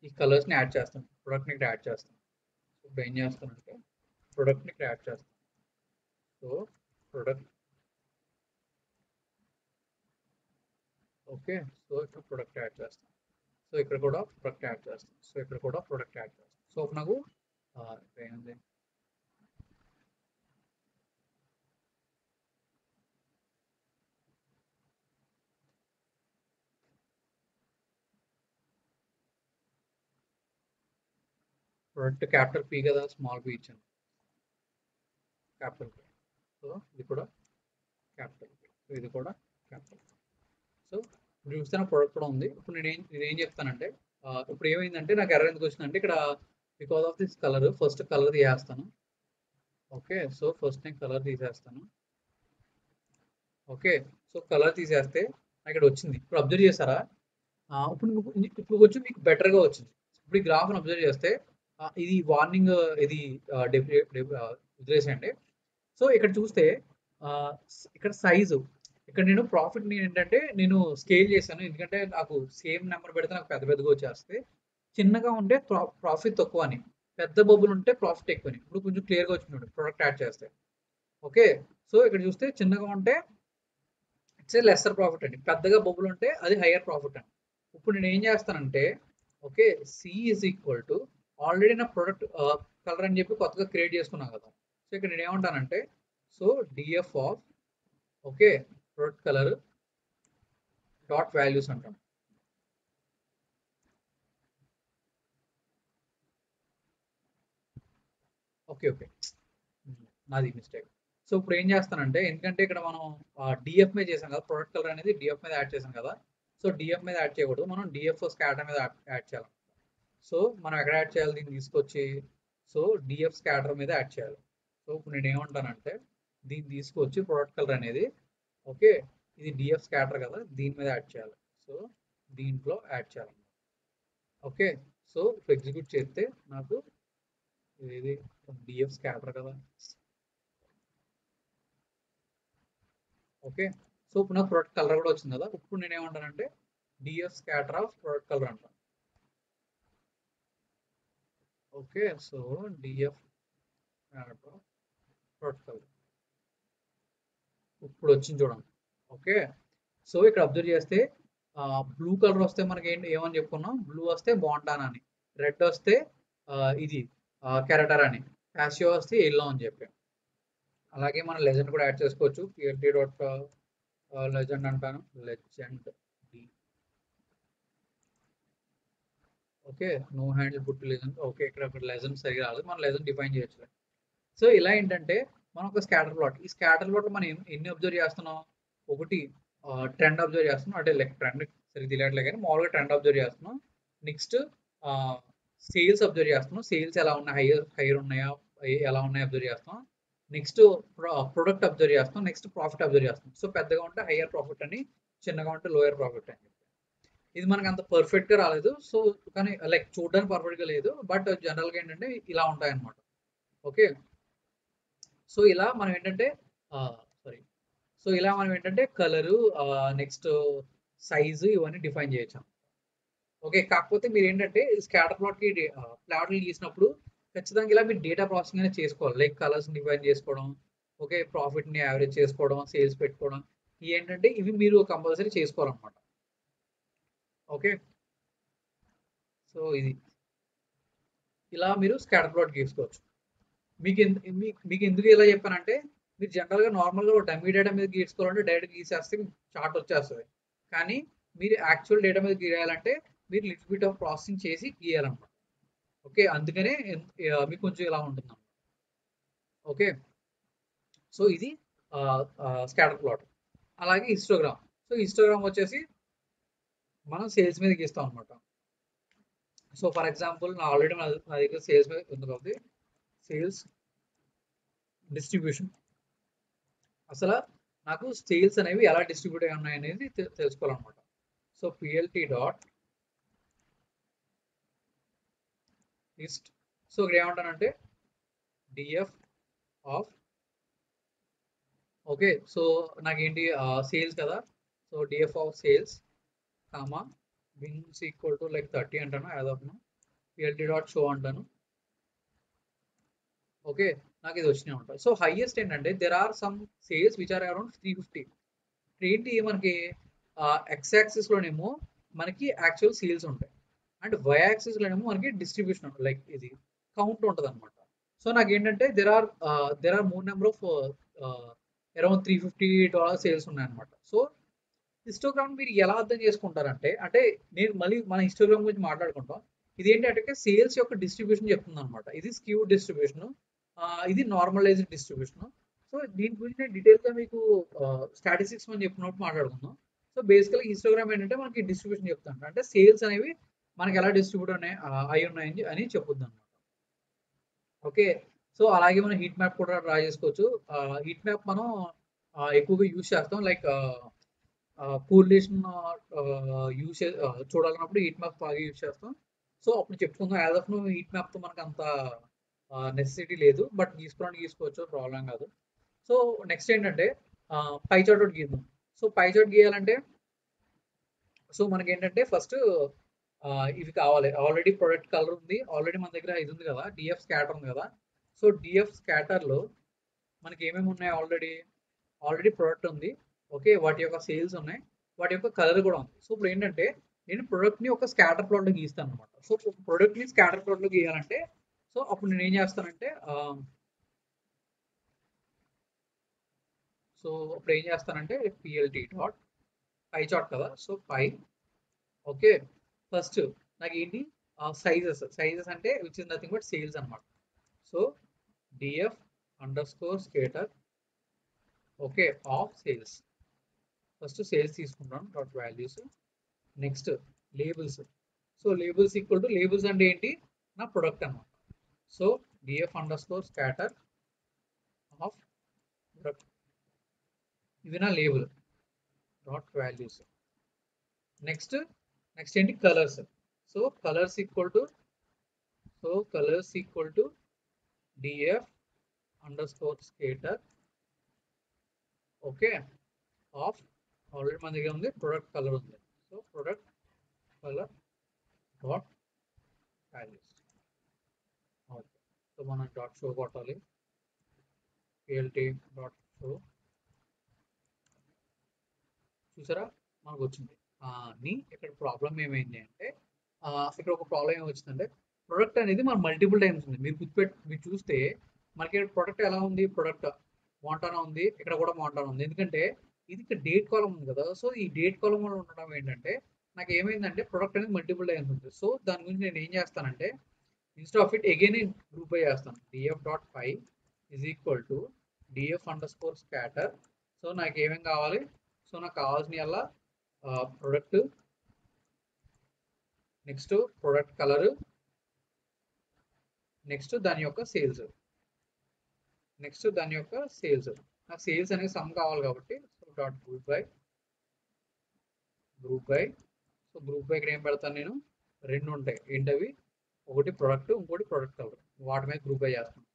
ఈ కలర్స్ని యాడ్ చేస్తాను ప్రొడక్ట్ని ఇక్కడ యాడ్ చేస్తాను ఇప్పుడు ఏం చేస్తానంటే ప్రొడక్ట్ని ఇక్కడ యాడ్ చేస్తాను సో ప్రొడక్ట్ ఓకే సో ఇక్కడ ప్రొడక్ట్ యాడ్ చేస్తాను సో ఇక్కడ కూడా ప్రొడక్ట్ యాడ్ చేస్తాను సో ఇక్కడ కూడా ప్రొడక్ట్ యాడ్ చేస్తాను సో ఇప్పుడు నాకు ఏంది ప్రొడక్ట్ క్యాపిటల్ పి కదా, స్మాల్ పి ఇచ్చాను, క్యాపిటల్ పి. సో ఇది కూడా క్యాపిటల్ పి, ఇది కూడా క్యాపిటల్. సో ఇప్పుడు చూస్తే నా ప్రొడక్ట్ కూడా ఉంది. ఇప్పుడు నేనేం చెప్తానంటే ఇప్పుడు ఏమైందంటే నాకు ఎర్రర్ ఎందుకు వచ్చిందంటే ఇక్కడ because of this colour first colour తీసేస్తాను. ఓకే, సో ఫస్ట్ నేను కలర్ తీసేస్తాను. ఓకే, సో కలర్ తీసేస్తే నాకు ఇక్కడ వచ్చింది. ఇప్పుడు అబ్జర్వ్ చేస్తారా, ఇప్పుడు కొంచెం మీకు బెటర్గా వచ్చింది. ఇప్పుడు ఈ గ్రాఫ్ని అబ్జర్వ్ చేస్తే ఇది వార్నింగ్, ఇది వదిలేసేయండి. సో ఇక్కడ చూస్తే ఇక్కడ సైజు, ఇక్కడ నేను ప్రాఫిట్ ఏంటంటే నేను స్కేల్ చేశాను, ఎందుకంటే నాకు సేమ్ నెంబర్ పెడితే నాకు పెద్ద పెద్దగా వచ్చేస్తే, చిన్నగా ఉంటే ప్రాఫిట్ తక్కువ అని, పెద్ద బబుల్ ఉంటే ప్రాఫిట్ ఎక్కువ అని. ఇప్పుడు కొంచెం క్లియర్గా వచ్చింది ప్రొడక్ట్ యాడ్ చేస్తే. ఓకే, సో ఇక్కడ చూస్తే చిన్నగా ఉంటే ఇట్స్ లెస్సర్ ప్రాఫిట్ అండి, పెద్దగా బబుల్ ఉంటే అది హయ్యర్ ప్రాఫిట్ అండి. ఇప్పుడు నేను ఏం చేస్తానంటే okay C is equal to already నా ప్రొడక్ట్ కలర్ అని చెప్పి కొత్తగా క్రియేట్ చేసుకున్నాను కదా. సో ఇక్కడ నేను ఏమంటానంటే so DF of okay product colour dot values అంటాను. ఓకే ఓకే నాది మిస్టేక్. సో ఇప్పుడు ఏం చేస్తానంటే ఎందుకంటే ఇక్కడ మనం డిఎఫ్ మీద చేసాం కదా, ప్రొడక్ట్ కలర్ అనేది డిఎఫ్ మీద యాడ్ చేసాం కదా. సో డిఎఫ్ మీద యాడ్ చేయకూడదు, మనం డిఎఫ్ స్కాటర్ మీద యాడ్ చేయాలి. సో మనం ఎక్కడ యాడ్ చేయాలి, దీన్ని తీసుకొచ్చి సో డిఎఫ్ స్కాటర్ మీద యాడ్ చేయాలి. సో ఇప్పుడు నేను ఏమంటానంటే దీన్ని తీసుకొచ్చి ప్రొడక్ట్ కలర్ అనేది ఓకే ఇది డిఎఫ్ స్కాటర్ కదా, దీని మీద యాడ్ చేయాలి. సో దీంట్లో యాడ్ చేయాలి. ఓకే, సో ఇప్పుడు ఎగ్జిక్యూట్ చేస్తే నాకు ఇది డిఎఫ్ స్కాటర్ కదా. ఓకే, సో ఇప్పుడు నాకు ప్రొడక్ట్ కలర్ కూడా వచ్చింది కదా. ఇప్పుడు నేను ఏమంటానంటే DF scatter of product colour అంటాను. Okay, so DF product colour ఇప్పుడు వచ్చింది చూడండి. ఓకే, సో ఇక్కడ అబ్జర్వ్ చేస్తే బ్లూ కలర్ వస్తే మనకి ఏమని చెప్పుకున్నాం, బ్లూ వస్తే బాంటాన్ అని, రెడ్ వస్తే ఇది కెరటర్ అని, ప్యాసియో వస్తే ఎల్లో అని చెప్పాం. అలాగే మనం లెజెండ్ కూడా యాడ్ చేసుకోవచ్చు, పిఎల్టీ డాట్ లెజెండ్ అంటాను, legend D. Okay, no handle put legend. Okay, ఇక్కడ లెజెండ్ సరిగా రాలేదు, మనం లెజెండ్ డిఫైన్ చేయొచ్చు. సో ఇలా ఏంటంటే మనం ఒక స్కాటర్ ప్లాట్, ఈ స్కాటర్ ప్లాట్ మనం ఎన్ని అబ్జర్వ్ చేస్తున్నాం, ఒకటి ట్రెండ్ అబ్జర్వ్ చేస్తున్నాం, అంటే లైక్ ట్రెండ్ సరిగ్గా తెలియట్లే కానీ మామూలుగా ట్రెండ్ అబ్జర్వ్ చేస్తున్నాం. నెక్స్ట్ సేల్స్ అబ్జర్వ్ చేస్తున్నాం, సేల్స్ ఎలా ఉన్నాయి, హైయర్ ఉన్నాయా ఎలా ఉన్నాయో అబ్జర్వ్ చేస్తాం. నెక్స్ట్ ప్రొడక్ట్ అబ్జర్వ్ చేస్తాం, నెక్స్ట్ ప్రాఫిట్ అబ్జర్వ్ చేస్తాం. సో పెద్దగా ఉంటే హయ్యర్ ప్రాఫిట్ అని, చిన్నగా ఉంటే లోయర్ ప్రాఫిట్ అని. ఇది మనకు అంత పర్ఫెక్ట్గా రాలేదు, సో కానీ లైక్ చూడడానికి పర్ఫెక్ట్గా లేదు, బట్ జనరల్గా ఏంటంటే ఇలా ఉంటాయి అన్నమాట. ఓకే, సో ఇలా మనం ఏంటంటే కలరు, నెక్స్ట్ సైజు ఇవన్నీ డిఫైన్ చేయొచ్చు. ఓకే, కాకపోతే మీరు ఏంటంటే స్కాటర్ ప్లాట్కి ప్లాట్లు గీసినప్పుడు ఖచ్చితంగా ఇలా మీరు డేటా ప్రాసెసింగ్ అనేది చేసుకోవాలి, లైక్ కలర్స్ డిఫైన్ చేసుకోవడం, ఓకే ప్రాఫిట్ని యావరేజ్ చేసుకోవడం, సేల్స్ పెట్టుకోవడం, ఇవి ఏంటంటే ఇవి మీరు కంపల్సరీ చేసుకోవాలన్నమాట. ఓకే, సో ఇది ఇలా మీరు స్కాటర్ ప్లాట్ గీసుకోవచ్చు. మీకు ఎందుకు ఇలా చెప్పానంటే మీరు జనరల్గా నార్మల్గా డమ్మీ డేటా మీద గీసుకోవాలంటే డైరెక్ట్ గీసేస్తే చార్ట్ వచ్చేస్తుంది, కానీ మీరు యాక్చువల్ డేటా మీద గీయాలంటే మీరు లిటిల్ బిట్ ఆఫ్ ప్రాసెసింగ్ చేసి గీయాలన్నమాట. ఓకే, అందుకనే మీకు కొంచెం ఇలా ఉంటుంది. ఓకే, సో ఇది స్కాటర్ ప్లాట్. అలాగే హిస్టోగ్రామ్. సో హిస్టోగ్రామ్ వచ్చేసి మనం సేల్స్ మీద గీస్తాం అనమాట. సో ఫర్ ఎగ్జాంపుల్ ఆల్రెడీ నా దగ్గర సేల్స్ మీద ఉంది కాబట్టి సేల్స్ డిస్ట్రిబ్యూషన్, అసలు నాకు సేల్స్ అనేవి ఎలా డిస్ట్రిబ్యూట్ అయి ఉన్నాయి అనేది తెలుసుకోవాలన్నమాట. So PLT dot list. So ఇక్కడ ఏమంటానంటే డిఎఫ్ ఆఫ్ ఓకే, సో నాకేంటి సేల్స్ కదా, so DF of sales comma bins equal to like 30 అంటాను, as of now PLT dot show అంటాను. ఓకే, నాకు ఇది వచ్చినాయి ఉంటాయి. సో హైయెస్ట్ ఏంటంటే there are some sales which are around 350. ఏంటి మనకి ఎక్స్ యాక్సిస్లోనేమో మనకి యాక్చువల్ సేల్స్ ఉంటాయి, అండ్ వై యాక్సిస్లోనేమో మనకి డిస్ట్రిబ్యూషన్ లైక్ ఇది కౌంట్ ఉంటుంది అనమాట. సో నాకు ఏంటంటే there are more number of around $350 sales ఉన్నాయన్నమాట. సో హిస్టోగ్రామ్ మీరు ఎలా అర్థం చేసుకుంటారంటే, అంటే నేను మళ్ళీ మన హిస్టోగ్రామ్ గురించి మాట్లాడుకుంటాం, ఇది ఏంటంటే సేల్స్ యొక్క డిస్ట్రిబ్యూషన్ చెప్తుంది అనమాట. ఇది స్క్యూ డిస్ట్రిబ్యూషన్, ఇది నార్మలైజ్డ్ డిస్ట్రిబ్యూషన్. సో దీని గురించి నేను డీటెయిల్గా మీకు స్టాటిస్టిక్స్ మనం చెప్పినప్పుడు మాట్లాడుకుందాం. సో బేసికల్గా ఇన్స్టాగ్రామ్ ఏంటంటే మనకి డిస్ట్రిబ్యూషన్ చెప్తాను, అంటే సేల్స్ అనేవి మనకి ఎలా డిస్ట్రిబ్యూట్ అయి ఉన్నాయని అని చెప్పుద్ది అనమాట. ఓకే, సో అలాగే మనం హీట్ మ్యాప్ కూడా డ్రా చేసుకోవచ్చు. హీట్ మ్యాప్ మనం ఎక్కువగా యూజ్ చేస్తాం, లైక్ కోరిలేషన్ యూజ్ చూడాలన్నప్పుడు హీట్ మ్యాప్ బాగా యూజ్ చేస్తాం. సో అప్పుడు చెప్పుకుందాం. యాజ్ ఆఫ్ నో హీట్ మ్యాప్తో మనకు అంత నెసెసిటీ లేదు, బట్ గీసుకోవచ్చు, ప్రాబ్లం కాదు. సో నెక్స్ట్ ఏంటంటే పై చార్ట్ ఒకటి గీద్దాం. సో పై చార్ట్ గీయాలంటే సో మనకి ఏంటంటే ఫస్ట్ ఇవి కావాలి. ఆల్రెడీ ప్రొడక్ట్ కలర్ ఉంది, ఆల్రెడీ మన దగ్గర ఇది ఉంది కదా, డిఎఫ్ స్కాటర్ ఉంది కదా. సో డిఎఫ్ స్కాటర్లో మనకి ఏమేమి ఉన్నాయి, ఆల్రెడీ ప్రొడక్ట్ ఉంది. ఓకే, వాటి యొక్క సేల్స్ ఉన్నాయి, వాటి యొక్క కలర్ కూడా ఉంది. సో ఇప్పుడు ఏంటంటే నేను ప్రొడక్ట్ని ఒక స్కాటర్ ప్లాట్లో గీస్తాను అనమాట. సో ప్రొడక్ట్ని స్కాటర్ ప్లాట్లో గీయాలంటే సో అప్పుడు నేను ఏం చేస్తానంటే సో ఇప్పుడు ఏం చేస్తానంటే పిఎల్టీ డాట్ పై చార్ట్ కదా, సో పై. ఓకే, ఫస్ట్ నాకు ఏంటి సైజెస్ అంటే which is nothing but sales అనమాట. So DF underscore scatter, okay, of sales. First sales తీసుకుంటాను dot values. Next labels. So labels equal to labels అంటే ఏంటి, నా product అనమాట. So DF underscore scatter of product, ఇది నా label dot values. Next ఏంటి colors. So colors equal to DF underscore scatter, okay, of already మన దగ్గర ఉంది ప్రొడక్ట్ కలర్ ఉంది. So product colour dot values. Okay, so మనం dot show కొట్టాలి, PLT dot show. చూసారా మనకు వచ్చింది. కానీ ఇక్కడ ప్రాబ్లం ఏమైంది అంటే ఇక్కడ ఒక ప్రాబ్లం ఏమొచ్చిందంటే ప్రొడక్ట్ అనేది మన మల్టిపుల్ టైమ్స్ ఉంది. మీరు చూస్తే మనకి ప్రొడక్ట్ ఎలా ఉంది, ప్రొడక్ట్ మోంటానా ఉంది, ఇక్కడ కూడా మోంటానా ఉంది. ఎందుకంటే ఇది ఇక్కడ డేట్ కాలం ఉంది కదా. సో ఈ డేట్ కాలం వల్ల ఉండడం ఏంటంటే నాకు ఏమైందంటే ప్రొడక్ట్ అనేది మల్టిపుల్ టైమ్స్ ఉంది. సో దాని గురించి నేను ఏం చేస్తానంటే ఇన్స్టెడ్ ఆఫ్ ఇట్ అగైన్ నేను గ్రూప్ బై చేస్తాను. DF dot pie is equal to DF underscore scatter. So నాకు ఏమేమి కావాలి, సో నాకు కావాల్సిన అలా product, next product color, next దాని యొక్క సేల్స్, నాకు సేల్స్ అనేది సమ్ కావాలి కాబట్టి so dot group by. So group by ఇక్కడ ఏం పెడతాను నేను, రెండు ఉంటాయి ఏంటవి, ఒకటి ప్రొడక్ట్, ఇంకోటి ప్రొడక్ట్ కలర్, వాటి మీద గ్రూప్ బై చేస్తాను.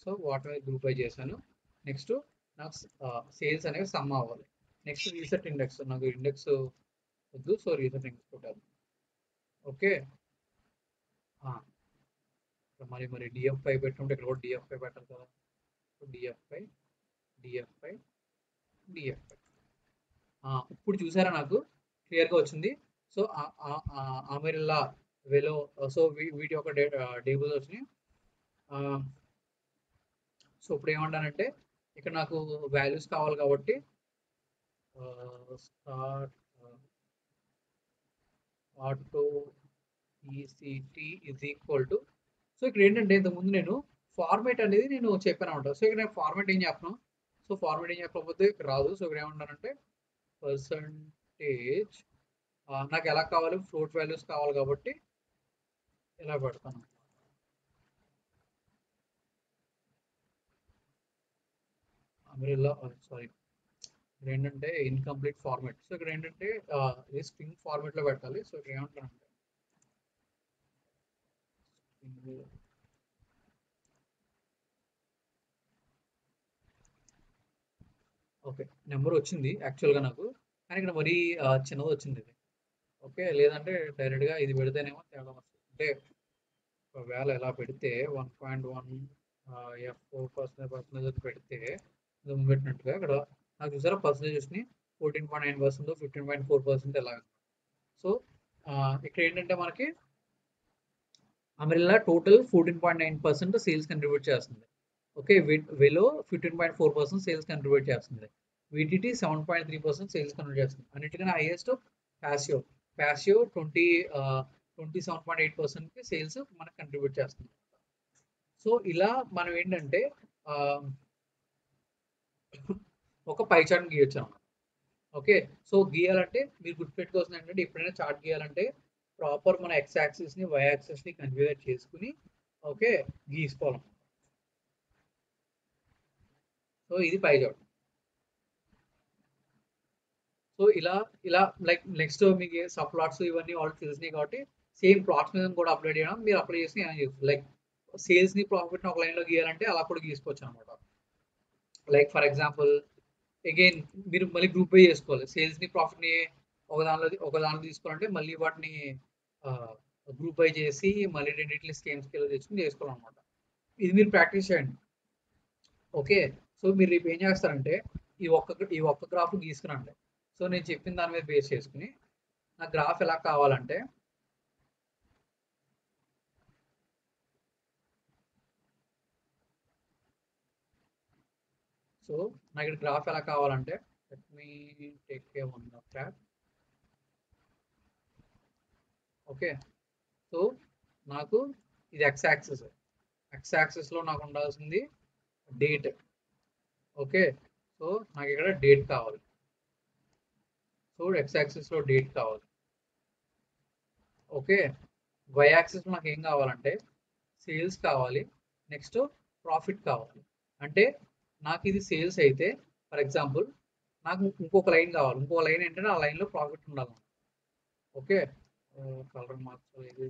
సో వాటి మీద గ్రూప్ బై చేశాను. నెక్స్ట్ నాకు సేల్స్ అనేవి సమ్ అవ్వాలి. నెక్స్ట్ రీసెట్ ఇండెక్స్, నాకు ఇండెక్స్ వద్దు, సో రీసెట్ ఇండెక్స్ పెట్టాలి. ఓకే, మరి డిఎఫ్ పై పెట్టుకుంటే ఇక్కడ కూడా డిఎఫ్ పై పెట్టాలి కదా. సో డిఎఫ్ పై. ఇప్పుడు చూసారా నాకు క్లియర్గా వచ్చింది. సో అమెరిల్లా వెలో, సో వీటి యొక్క టేబుల్స్ వచ్చినాయి. సో ఇప్పుడు ఏమంటానంటే ఇక్కడ నాకు వాల్యూస్ కావాలి కాబట్టి start auto ECT is equal to. So ఇక్కడ ఏంటంటే ఇంతకుముందు నేను ఫార్మేట్ అనేది నేను చెప్పాను అనమాట. సో ఇక్కడ నేను ఫార్మేట్ ఏం చెప్పను, సో ఫార్మేట్ ఏం చెప్పకపోతే ఇక్కడ రాదు. సో ఇక్కడ ఏమంటానంటే పర్సంటేజ్, నాకు ఎలా కావాలి, ఫ్లోట్ వాల్యూస్ కావాలి కాబట్టి ఇలా పెడతాను. అమెరిల్లా, సారీ, ఇక్కడ ఏంటంటే ఇన్కంప్లీట్ ఫార్మేట్. సో ఇక్కడ ఏంటంటే ఇది స్ట్రింగ్ ఫార్మేట్లో పెట్టాలి. సో ఇక్కడ ఏమంటానంటే ఓకే, నెంబర్ వచ్చింది యాక్చువల్గా నాకు, కానీ ఇక్కడ మరీ చిన్నది వచ్చింది ఇది. ఓకే, లేదంటే డైరెక్ట్గా ఇది పెడితేనేమో తేడా వస్తుంది. అంటే ఒకవేళ ఎలా పెడితే 1.1 F4% పెడితే పెట్టినట్టుగా ఇక్కడ నాకు చూసారా పర్సంటేజెస్ని 14.9%, 15.4% ఎలా. సో ఇక్కడ ఏంటంటే మనకి అమెరిల్లా టోటల్ 14.9% సేల్స్ కంట్రిబ్యూట్ చేస్తుంది. ఓకే, వెలో 15.4% సేల్స్ కంట్రిబ్యూట్ చేస్తుంది. వీటిటీ 7.3% సేల్స్ కంట్రిబ్యూట్ చేస్తుంది. అన్నిటికన్నా హైయెస్ట్ ప్యాసియో 20 27.8%కి సేల్స్ మనకు కంట్రిబ్యూట్ చేస్తుంది. సో ఇలా మనం ఏంటంటే ఒక పై చార్ట్ గీయొచ్చు అన్నమాట. ఓకే, సో గీయాలంటే మీరు గుర్తుపెట్టుకోవాల్సింది ఏంటంటే ఎప్పుడైనా చార్ట్ గీయాలంటే ప్రాపర్ మన ఎక్స్ యాక్సిస్ ని వై యాక్సిస్ ని కన్ఫిగర్ చేసుకుని ఓకే గీసుకోవాలి. సో ఇది పై చార్ట్. సో ఇలా ఇలా లైక్ నెక్స్ట్ మీకు సబ్ ప్లాట్స్ ఇవన్నీ ఆల్రెడీ తెలిసినాయి కాబట్టి సేమ్ ప్లాట్స్ మీద కూడా అప్లై చేయడం, మీరు అప్లై చేసి ఏమైనా చేసుకోవచ్చు. లైక్ సేల్స్ ని ప్రాఫిట్ ని ఒక లైన్ లో గీయాలంటే అలా కూడా గీసుకోవచ్చు అనమాట. లైక్ ఫర్ ఎగ్జాంపుల్ అగైన్ మీరు మళ్ళీ గ్రూప్ బై చేసుకోవాలి. సేల్స్ ని ప్రాఫిట్ ని ఒక దానిలో తీసుకోవాలంటే మళ్ళీ వాటిని గ్రూప్ బై చేసి మళ్ళీ రెండింటిని సేమ్ స్కేల్ తెచ్చుకుని చేసుకోవాలన్నమాట. ఇది మీరు ప్రాక్టీస్ చేయండి. ఓకే, సో మీరు రేపు ఏం చేస్తారంటే ఈ ఒక్క గ్రాఫ్ గీసుకురండి. సో నేను చెప్పిన దాని మీద బేస్ చేసుకుని నా గ్రాఫ్ ఎలా కావాలంటే సో నాకు ఇక్కడ గ్రాఫ్ ఎలా కావాలంటే let me take a one tab. Okay, so నాకు ఇది ఎక్స్ యాక్సిస్ లో నాకు ఉండాల్సింది డేట్. ఓకే, సో నాకు ఇక్కడ డేట్ కావాలి. సో ఎక్స్ యాక్సిస్ లో డేట్ కావాలి. ఓకే, వై యాక్సిస్ లో నాకు ఏం కావాలంటే సేల్స్ కావాలి, నెక్స్ట్ ప్రాఫిట్ కావాలి. అంటే నాకు ఇది సేల్స్ అయితే ఫర్ ఎగ్జాంపుల్ నాకు ఇంకొక లైన్ కావాలి. ఇంకొక లైన్ ఏంటంటే ఆ లైన్లో ప్రాఫిట్ ఉండాలి. ఓకే, కలర్ మార్చలేదు.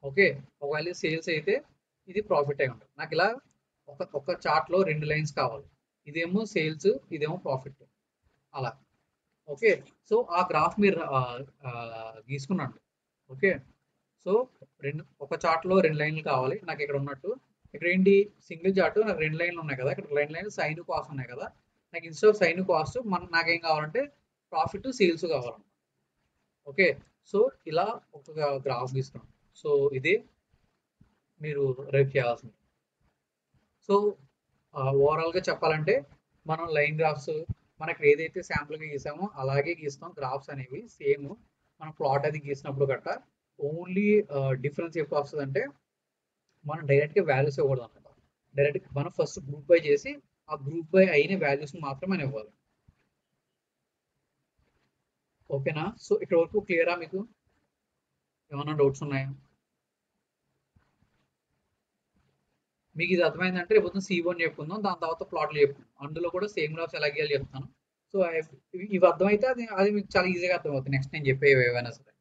ఓకే, ఒకవేళ సేల్స్ అయితే ఇది ప్రాఫిట్ అయి ఉంటుంది. నాకు ఇలా ఒక చార్ట్లో 2 లైన్స్ కావాలి. ఇదేమో సేల్స్, ఇదేమో ప్రాఫిట్ అలా. ఓకే, సో ఆ గ్రాఫ్ మీరు గీసుకున్నాను. ఓకే, సో ఒక చార్ట్లో 2 లైన్లు కావాలి నాకు ఇక్కడ ఉన్నట్టు. ఇక్కడ ఏంటి సింగిల్ చార్ట్ నాకు 2 లైన్లు ఉన్నాయి కదా, ఇక్కడ 2 లైన్లు సైన్ కాస్ట్ ఉన్నాయి కదా. నాకు ఇన్స్టెడ్ ఆఫ్ సైన్ కాస్ట్ నాకేం కావాలంటే ప్రాఫిట్ సేల్స్ కావాలన్నమాట. ఓకే, సో ఇలా ఒక గ్రాఫ్ గీస్తున్నాం. సో ఇది మీరు రేపు చేయాల్సింది. సో ఓవరాల్గా చెప్పాలంటే మనం లైన్ గ్రాఫ్స్ మనకి ఏదైతే శాంపుల్గా గీసామో అలాగే గీస్తాం. గ్రాఫ్స్ అనేవి సేమ్ మనం ప్లాట్ అది గీసినప్పుడు గట్ట ఓన్లీ డిఫరెన్స్ ఎప్పుడు వస్తుంది అంటే మనం డైరెక్ట్గా వాల్యూస్ ఇవ్వకూడదు అనమాట. డైరెక్ట్ మనం ఫస్ట్ గ్రూప్ బై చేసి ఆ గ్రూప్ బై అయిన వాల్యూస్ మాత్రమే ఇవ్వాలి. ఓకేనా, సో ఇక్కడ వరకు క్లియరా? మీకు ఏమైనా డౌట్స్ ఉన్నాయా? మీకు ఇది అర్థమైందంటే రేపు C1 చెప్పుకుందాం, దాని తర్వాత ప్లాట్లు చెప్పుకుందాం. అందులో కూడా సేమ్ గ్రాఫ్స్ ఎలా గీయాలి చెప్తాను. సో ఇవి అర్థమైతే అది మీకు చాలా ఈజీగా అర్థమవుతుంది నెక్స్ట్ నేను చెప్పేవి ఏవైనా సరే.